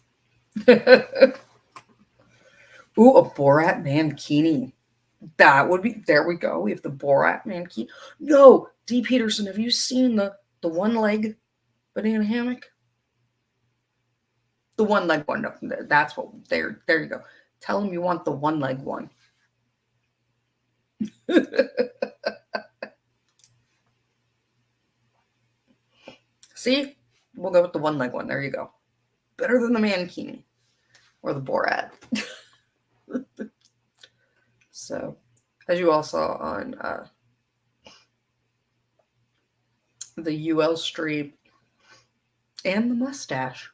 Ooh, a Borat mankini. That would be, there we go. We have the Borat mankini. No, D. Peterson, have you seen the one leg banana hammock? The one leg one. No, that's what, there you go. Tell him you want the one leg one. See? We'll go with the one leg one. There you go. Better than the mankini or the Borat. So, as you all saw on the UL stream and the mustache,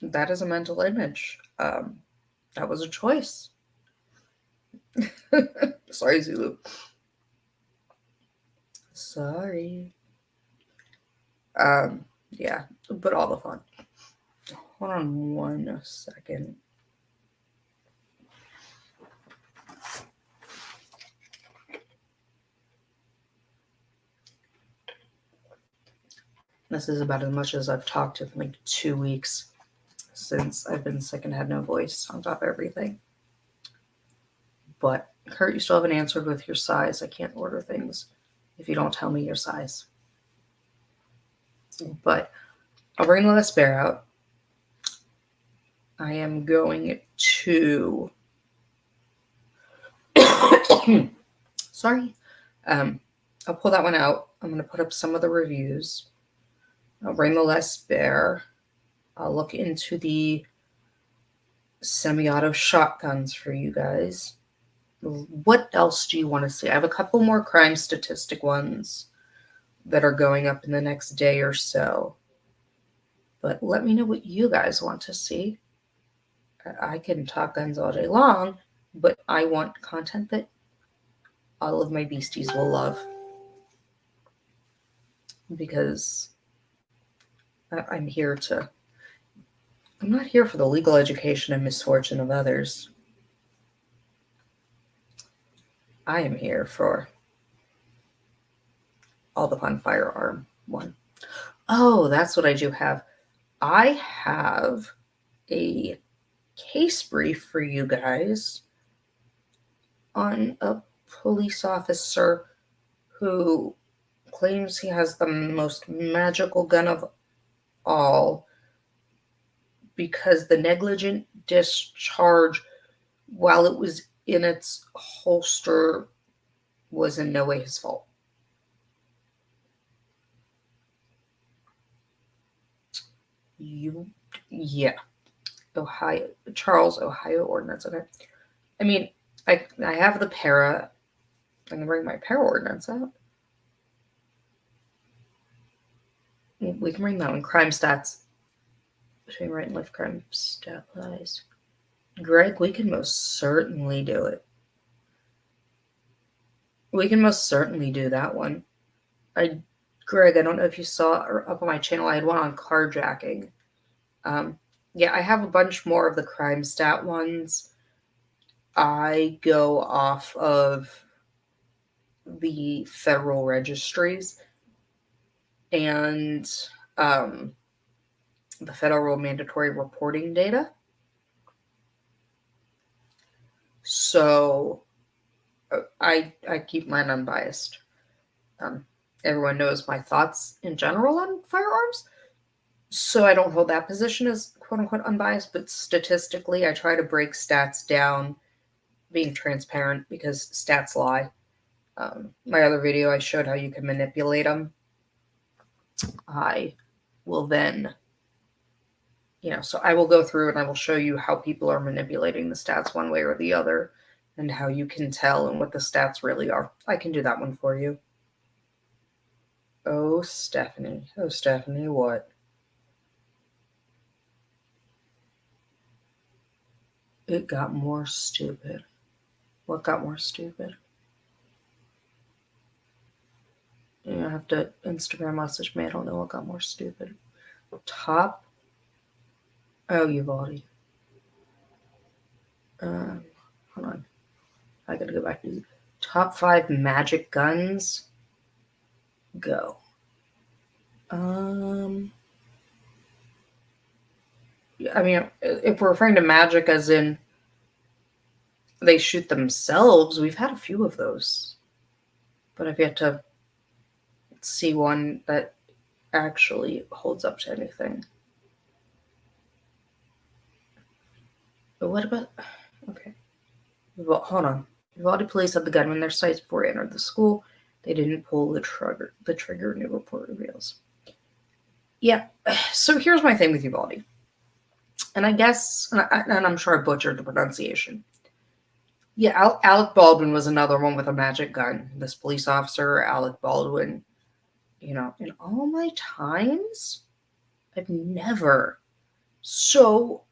that is a mental image. That was a choice. Sorry, Zulu. Sorry. Yeah, but all the fun. Hold on 1 second. This is about as much as I've talked in like 2 weeks since I've been sick and had no voice on top of everything. But Kurt, you still haven't answered with your size. I can't order things if you don't tell me your size. But I'll bring the last bear out. I am going to sorry. I'll pull that one out. I'm going to put up some of the reviews. I'll bring the less bear. I'll look into the semi-auto shotguns for you guys. What else do you want to see? I have a couple more crime statistic ones that are going up in the next day or so. But let me know what you guys want to see. I can talk guns all day long, but I want content that all of my beasties will love. Because I'm not here for the legal education and misfortune of others. I am here for all the fun firearm one. Oh, that's what I do have. I have a case brief for you guys on a police officer who claims he has the most magical gun of all because the negligent discharge while it was in its holster was in no way his fault. Yeah. Ohio ordinance. Okay. I mean, I have the para. I can bring my para ordinance out. We can bring that one. Crime stats. Between right and left crime stat lies. Greg, we can most certainly do it. We can most certainly do that one. Greg, I don't know if you saw up on my channel, I had one on carjacking. Yeah, I have a bunch more of the crime stat ones. I go off of the federal registries and the federal mandatory reporting data. So I keep mine unbiased. Everyone knows my thoughts in general on firearms, so I don't hold that position as quote-unquote unbiased, but statistically I try to break stats down, being transparent because stats lie. My other video, I showed how you can manipulate them. I will then, so I will go through and I will show you how people are manipulating the stats one way or the other and how you can tell and what the stats really are. I can do that one for you. Oh, Stephanie, what? It got more stupid. What got more stupid? I have to Instagram message me. I don't know what got more stupid. Top. Oh, Uvalde. Hold on. I gotta go back to Top 5 magic guns. Go. I mean, if we're referring to magic as in they shoot themselves, we've had a few of those. But I've yet to see one that actually holds up to anything. But what about... Okay. Well, hold on. Uvalde police had the gun in their sights before they entered the school. They didn't pull the trigger, new report reveals. Yeah, so here's my thing with Uvalde. And I guess, and I'm sure I butchered the pronunciation. Yeah, Alec Baldwin was another one with a magic gun. This police officer, Alec Baldwin, in all my times, I've never. So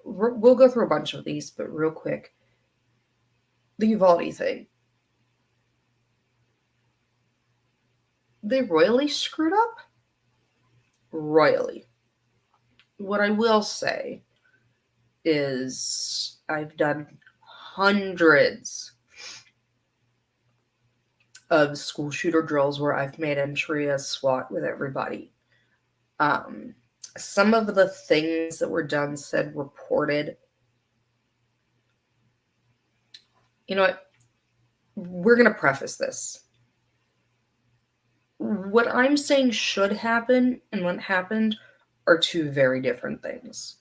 we'll go through a bunch of these, but real quick. The Uvalde thing. They royally screwed up? Royally. What I will say is I've done hundreds of school shooter drills where I've made entry as SWAT with everybody. Some of the things that were done, said, reported. You know what? We're going to preface this. What I'm saying should happen and what happened are two very different things.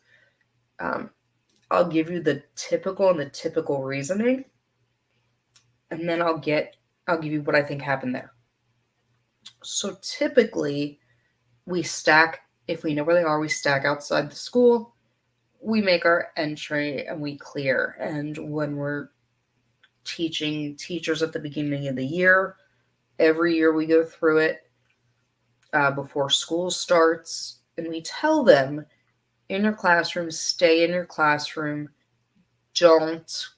I'll give you the typical and the typical reasoning, and then I'll give you what I think happened there. So typically, we stack, if we know where they are, we stack outside the school, we make our entry, and we clear. And when we're teaching teachers at the beginning of the year, every year we go through it before school starts, and we tell them, in your classroom, stay in your classroom, don't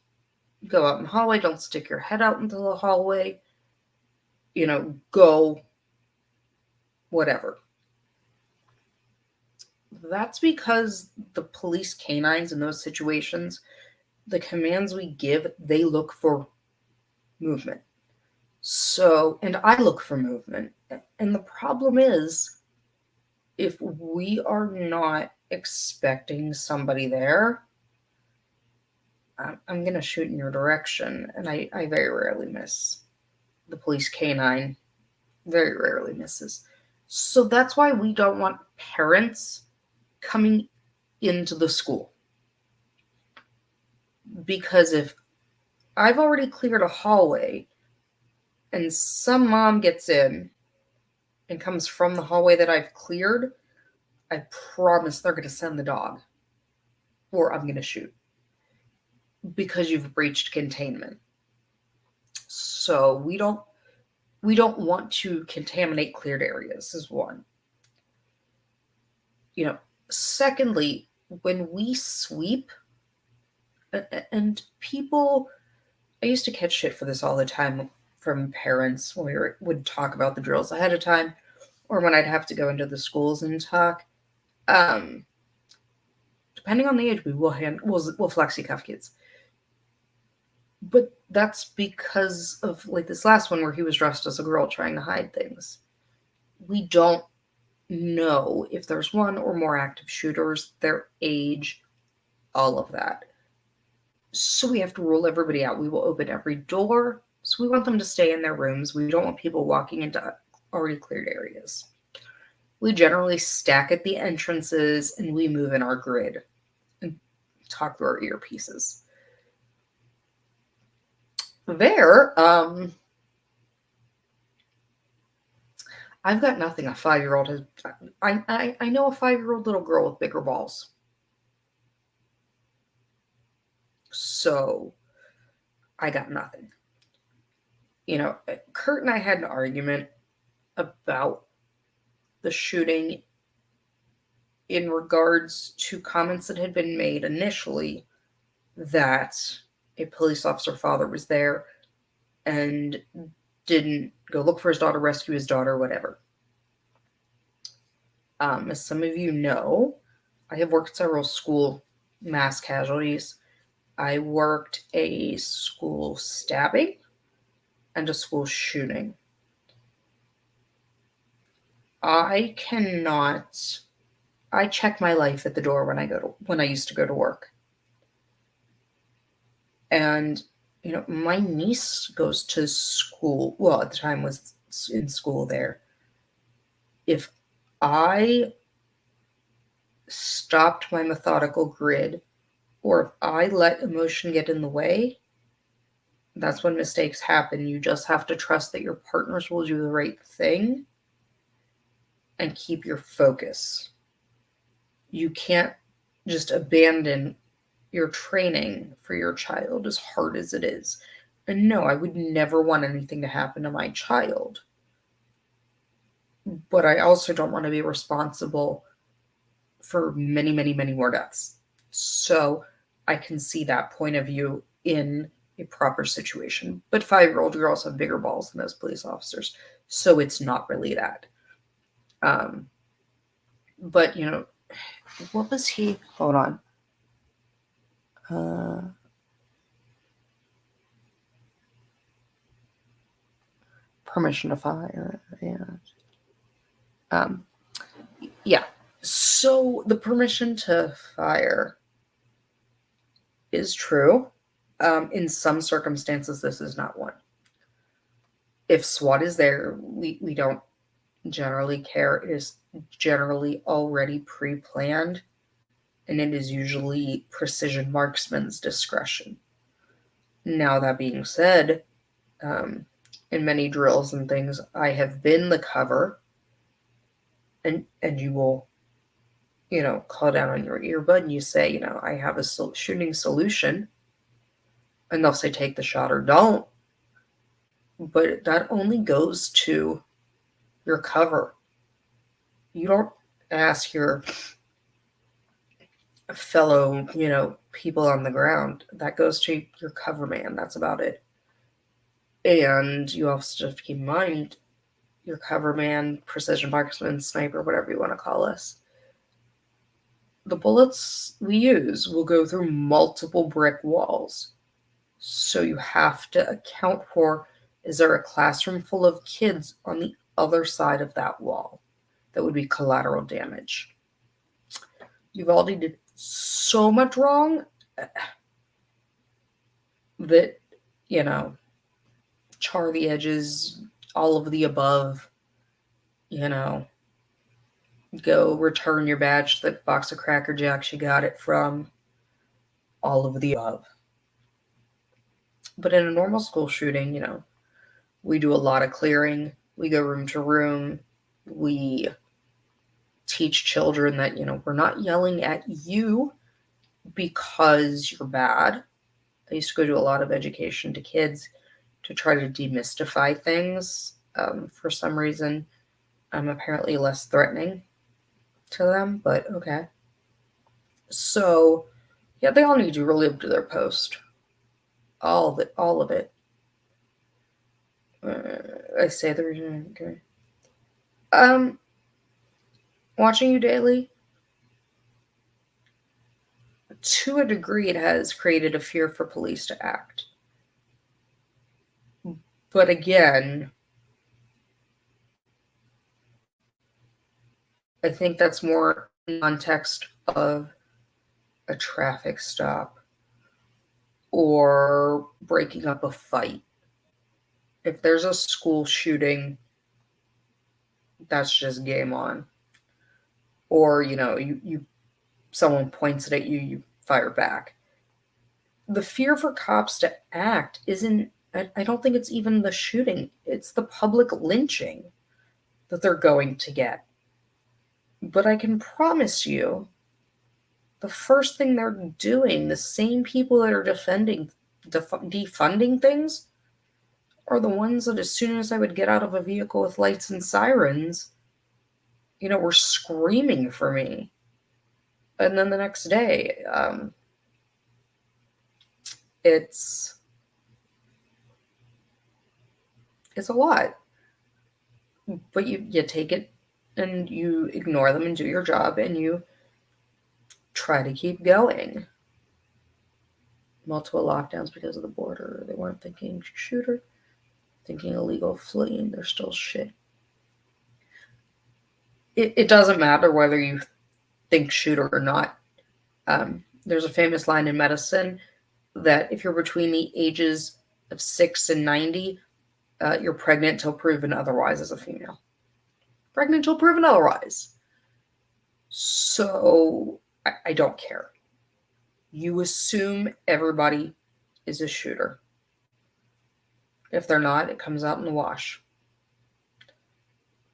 go out in the hallway, don't stick your head out into the hallway, go whatever. That's because the police canines in those situations, the commands we give, they look for movement. So, and I look for movement. And the problem is, if we are not expecting somebody there, I'm going to shoot in your direction. And I very rarely miss. The police canine very rarely misses. So that's why we don't want parents coming into the school. Because if I've already cleared a hallway and some mom gets in and comes from the hallway that I've cleared, I promise they're going to send the dog, or I'm going to shoot, because you've breached containment. So we don't want to contaminate cleared areas, is one. Secondly, when we sweep, and people, I used to catch shit for this all the time from parents when we would talk about the drills ahead of time, or when I'd have to go into the schools and talk. Depending on the age, we'll flexi cuff kids. But that's because of like this last one where he was dressed as a girl trying to hide things. We don't know if there's one or more active shooters, their age, all of that. So we have to rule everybody out. We will open every door. So we want them to stay in their rooms. We don't want people walking into already cleared areas. We generally stack at the entrances and we move in our grid and talk through our earpieces. There, I've got nothing. A 5-year-old has. I know a 5-year-old little girl with bigger balls. So I got nothing. Kurt and I had an argument about the shooting in regards to comments that had been made initially that a police officer father was there and didn't go look for his daughter, rescue his daughter, whatever. As some of you know, I have worked several school mass casualties. I worked a school stabbing. and a school shooting. I check my life at the door when I used to go to work. And my niece goes to school. Well, at the time was in school there. If I stopped my methodical grid, or if I let emotion get in the way, that's when mistakes happen. You just have to trust that your partners will do the right thing and keep your focus. You can't just abandon your training for your child, as hard as it is. And no, I would never want anything to happen to my child. But I also don't want to be responsible for many, many, many more deaths. So I can see that point of view in a proper situation. But 5-year-old girls have bigger balls than those police officers. So it's not really that. But, what was he? Hold on. Permission to fire. Yeah. So the permission to fire is true. In some circumstances, this is not one. If SWAT is there, we don't generally care. It is generally already pre-planned, and it is usually precision marksman's discretion. Now, that being said, in many drills and things, I have been the cover, and you will, call down on your earbud and you say, I have a shooting solution, and they'll say take the shot or don't. But that only goes to your cover. You don't ask your fellow, people on the ground. That goes to your cover man. That's about it. And you also have to keep in mind your cover man, precision marksman, sniper, whatever you want to call us. The bullets we use will go through multiple brick walls. So you have to account for, is there a classroom full of kids on the other side of that wall? That would be collateral damage. You've already did so much wrong that, char the edges, all of the above, go return your badge to the box of Cracker Jacks you got it from, all of the above. But in a normal school shooting, we do a lot of clearing. We go room to room. We teach children that, we're not yelling at you because you're bad. I used to go do a lot of education to kids to try to demystify things. For some reason, I'm apparently less threatening to them, but okay. So, yeah, they all need to really up to their post. All of it. I say the reason. Okay. Watching you daily, to a degree, it has created a fear for police to act. But again, I think that's more in context of a traffic stop or breaking up a fight. If there's a school shooting, that's just game on. Or, you someone points it at you, you fire back. The fear for cops to act isn't, I don't think it's even the shooting. It's the public lynching that they're going to get. But I can promise you, the first thing they're doing, the same people that are defunding things, are the ones that as soon as I would get out of a vehicle with lights and sirens, were screaming for me. And then the next day, it's a lot. But you take it and you ignore them and do your job and you try to keep going. Multiple lockdowns because of the border. They weren't thinking shooter. thinking illegal, fleeing, they're still shit. It doesn't matter whether you think shooter or not. There's a famous line in medicine that if you're between the ages of 6 and 90, you're pregnant till proven otherwise as a female. Pregnant till proven otherwise. So I don't care. You assume everybody is a shooter. If they're not, it comes out in the wash.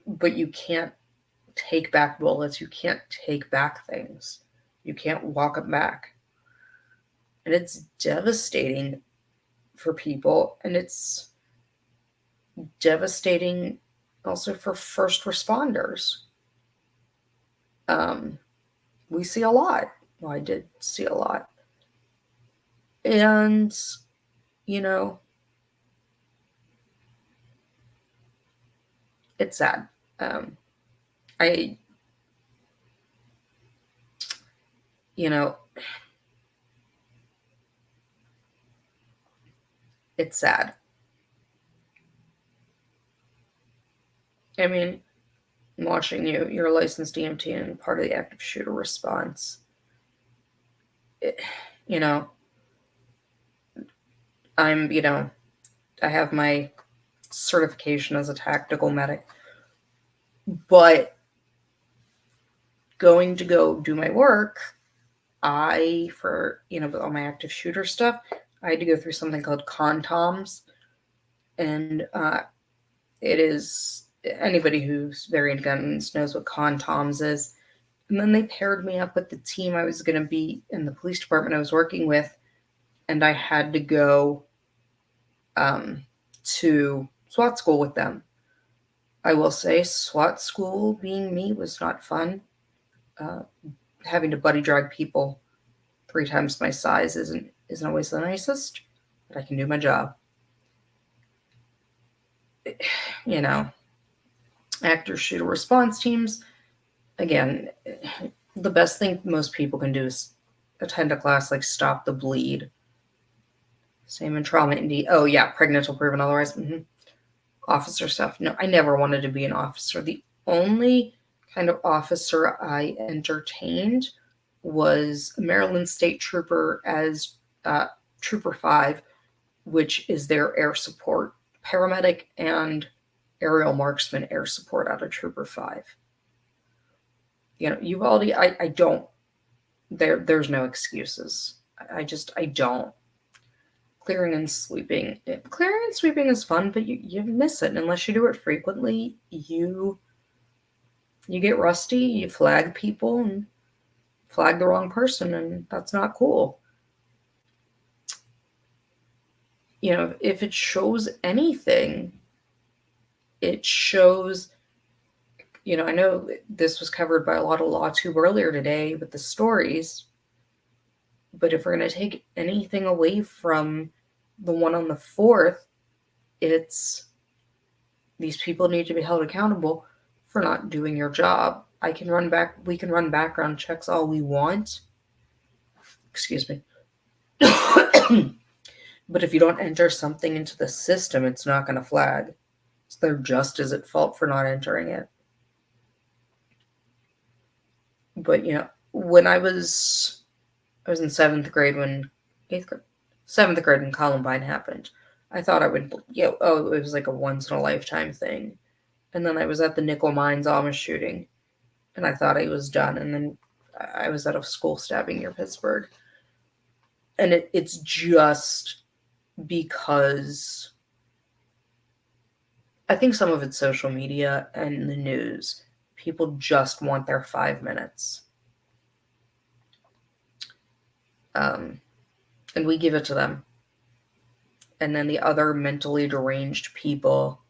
But you can't take back bullets. You can't take back things. You can't walk them back. And it's devastating for people. And it's devastating also for first responders. We see a lot. Well, I did see a lot. And, you know, it's sad. It's sad. I mean, I'm watching you. You're a licensed EMT and part of the active shooter response. I have my certification as a tactical medic, but going to go do my work, with all my active shooter stuff, I had to go through something called contoms, and it is, anybody who's very into guns knows what contoms is. And then they paired me up with the team I was going to be in the police department I was working with, and I had to go to SWAT school with them. I will say SWAT school, being me, was not fun. Having to buddy drag people 3 times my size isn't always the nicest, but I can do my job. Active shooter response teams, again, the best thing most people can do is attend a class like Stop the Bleed. Same in trauma indeed. Oh yeah, pregnant till proven otherwise. Officer stuff. No, I never wanted to be an officer. The only kind of officer I entertained was a Maryland State Trooper as Trooper 5, which is their air support paramedic and aerial marksman air support out of Trooper 5. Uvalde, I don't. There's no excuses. I don't. Clearing and sweeping is fun, but you miss it unless you do it frequently. You get rusty, you flag people and flag the wrong person, and that's not cool. If it shows anything, it shows, I know this was covered by a lot of LawTube earlier today with the stories, but if we're going to take anything away from the one on the 4th, it's these people need to be held accountable for not doing your job. We can run background checks all we want. Excuse me. But if you don't enter something into the system, it's not going to flag. So they're just as at fault for not entering it. But, when I was in 7th grade when Columbine happened. I thought I would, it was like a once in a lifetime thing. And then I was at the Nickel Mines Amish shooting, and I thought I was done. And then I was at a school stabbing near Pittsburgh. And it's just because I think some of it's social media and the news. People just want their 5 minutes. And we give it to them. And then the other mentally deranged people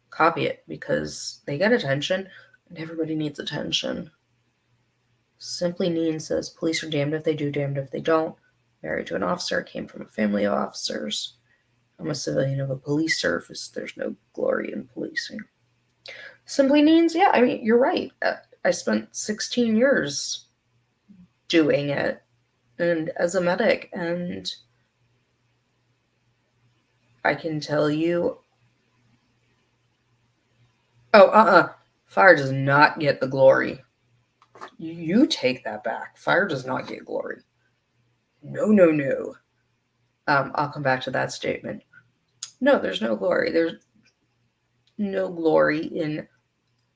copy it because they get attention, and everybody needs attention. Simply Neen says, police are damned if they do, damned if they don't. Married to an officer, came from a family of officers. I'm a civilian of a police service. There's no glory in policing. Simply Neens, yeah, you're right. I spent 16 years doing it, and as a medic, and I can tell you. Oh, fire does not get the glory. You take that back. Fire does not get glory. No, no, no. I'll come back to that statement. No, there's no glory. There's no glory in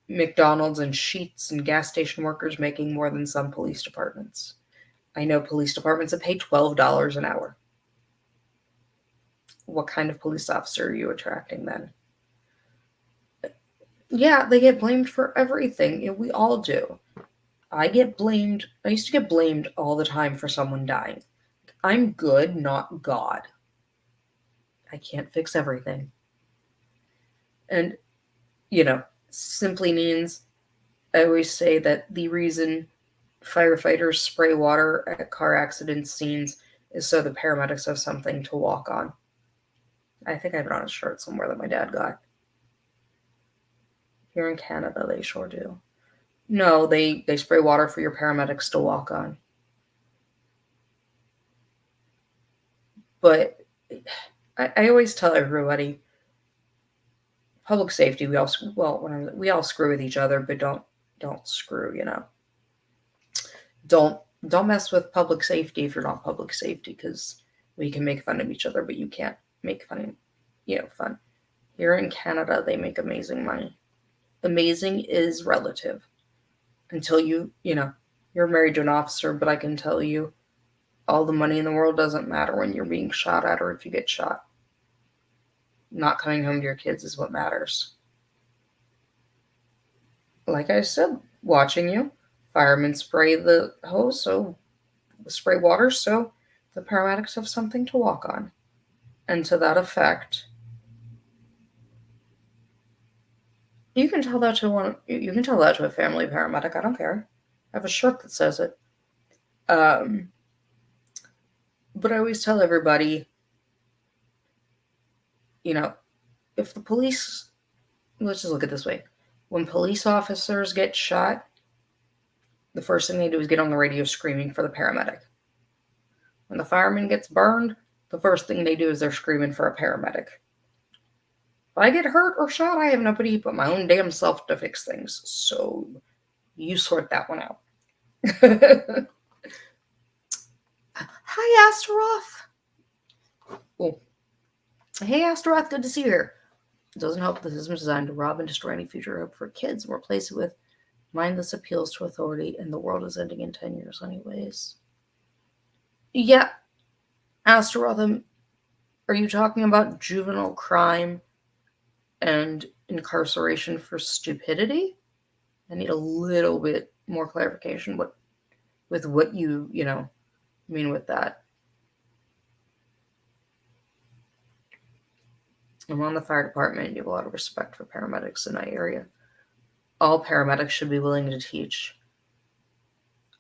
McDonald's and Sheetz and gas station workers making more than some police departments. I know police departments that pay $12 an hour. What kind of police officer are you attracting then? Yeah, they get blamed for everything. We all do. I get blamed. I used to get blamed all the time for someone dying. I'm good, not God. I can't fix everything. And, simply means I always say that the reason firefighters spray water at car accident scenes is so the paramedics have something to walk on. I think I have it on a shirt somewhere that my dad got. Here in Canada, they sure do. No, they spray water for your paramedics to walk on. But I always tell everybody, public safety, we all screw with each other, but don't screw, Don't mess with public safety if you're not public safety, because we can make fun of each other, but you can't make fun. Here in Canada, they make amazing money. Amazing is relative. Until you're married to an officer, but I can tell you, all the money in the world doesn't matter when you're being shot at or if you get shot. Not coming home to your kids is what matters. Like I said, watching you, firemen spray the hose, so spray water, so the paramedics have something to walk on. And to that effect, you can tell that to a family paramedic. I don't care. I have a shirt that says it. But I always tell everybody, if the police, let's just look at it this way. When police officers get shot, the first thing they do is get on the radio screaming for the paramedic. When the fireman gets burned, the first thing they do is they're screaming for a paramedic. If I get hurt or shot, I have nobody but my own damn self to fix things. So you sort that one out. Hi, Astaroth. Oh. Hey, Astaroth, good to see you here. It doesn't help the system is designed to rob and destroy any future hope for kids and replace it with mindless appeals to authority, and the world is ending in 10 years anyways. Yeah, Astaroth, are you talking about juvenile crime and incarceration for stupidity? I need a little bit more clarification with what you mean with that. I'm on the fire department. You have a lot of respect for paramedics in my area. All paramedics should be willing to teach.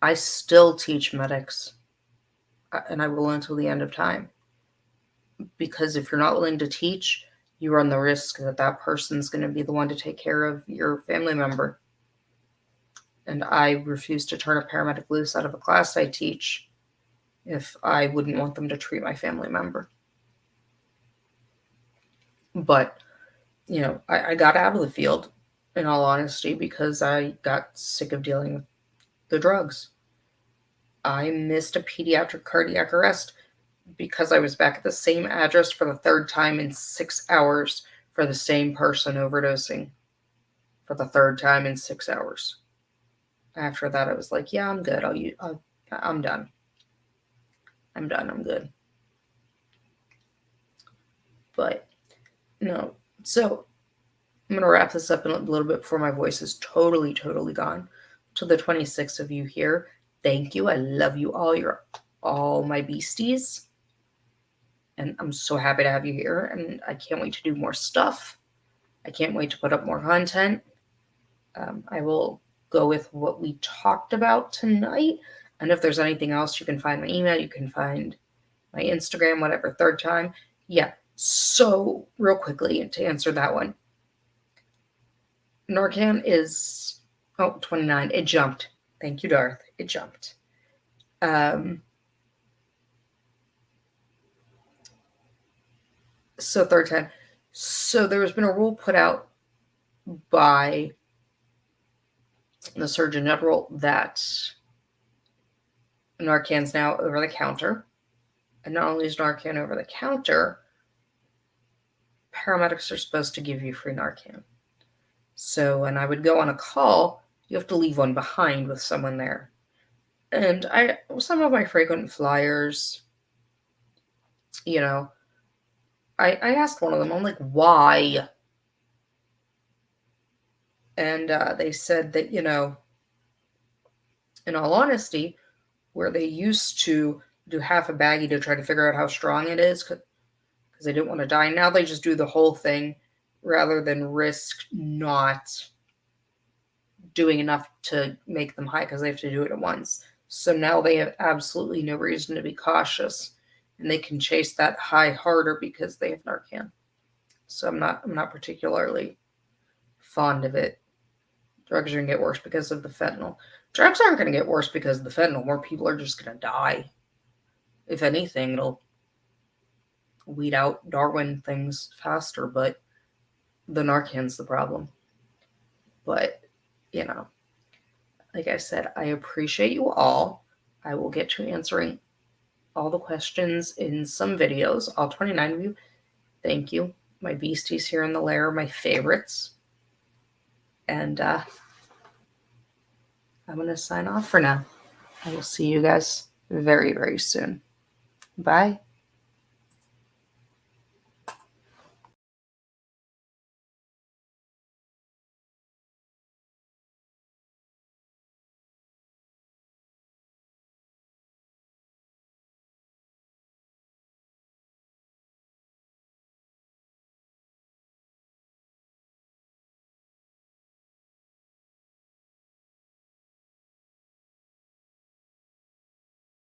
I still teach medics, and I will until the end of time. Because if you're not willing to teach, you run the risk that person's going to be the one to take care of your family member. And I refuse to turn a paramedic loose out of a class I teach if I wouldn't want them to treat my family member. But, I got out of the field, in all honesty, because I got sick of dealing with the drugs. I missed a pediatric cardiac arrest because I was back at the same address for the third time in 6 hours for the same person overdosing for the third time in 6 hours. After that, I was like, yeah, I'm good. I'm done. I'm done. I'm good. But, no. So, I'm going to wrap this up in a little bit before my voice is totally, totally gone. To the 26 of you here, thank you. I love you all. You're all my beasties. And I'm so happy to have you here. And I can't wait to do more stuff. I can't wait to put up more content. I will go with what we talked about tonight. And if there's anything else, you can find my email. You can find my Instagram, whatever, third time. Yeah. So real quickly to answer that one. Narcan is 29. It jumped. Thank you, Darth. It jumped. So third time. So there has been a rule put out by the Surgeon General that Narcan's now over the counter. And not only is Narcan over the counter, paramedics are supposed to give you free Narcan. So when I would go on a call, you have to leave one behind with someone there. And some of my frequent flyers, I asked one of them, I'm like, why? And they said that, in all honesty, where they used to do half a baggie to try to figure out how strong it is because they didn't want to die. Now they just do the whole thing rather than risk not doing enough to make them high because they have to do it at once. So now they have absolutely no reason to be cautious, and they can chase that high harder because they have Narcan. So I'm not particularly fond of it. Drugs are going to get worse because of the fentanyl. Drugs aren't going to get worse because of the fentanyl. More people are just going to die. If anything, it'll weed out Darwin things faster, but the Narcan's the problem. But, like I said, I appreciate you all. I will get to answering all the questions in some videos, all 29 of you. Thank you. My beasties here in the lair are my favorites. And I'm going to sign off for now. I will see you guys very, very soon. Bye.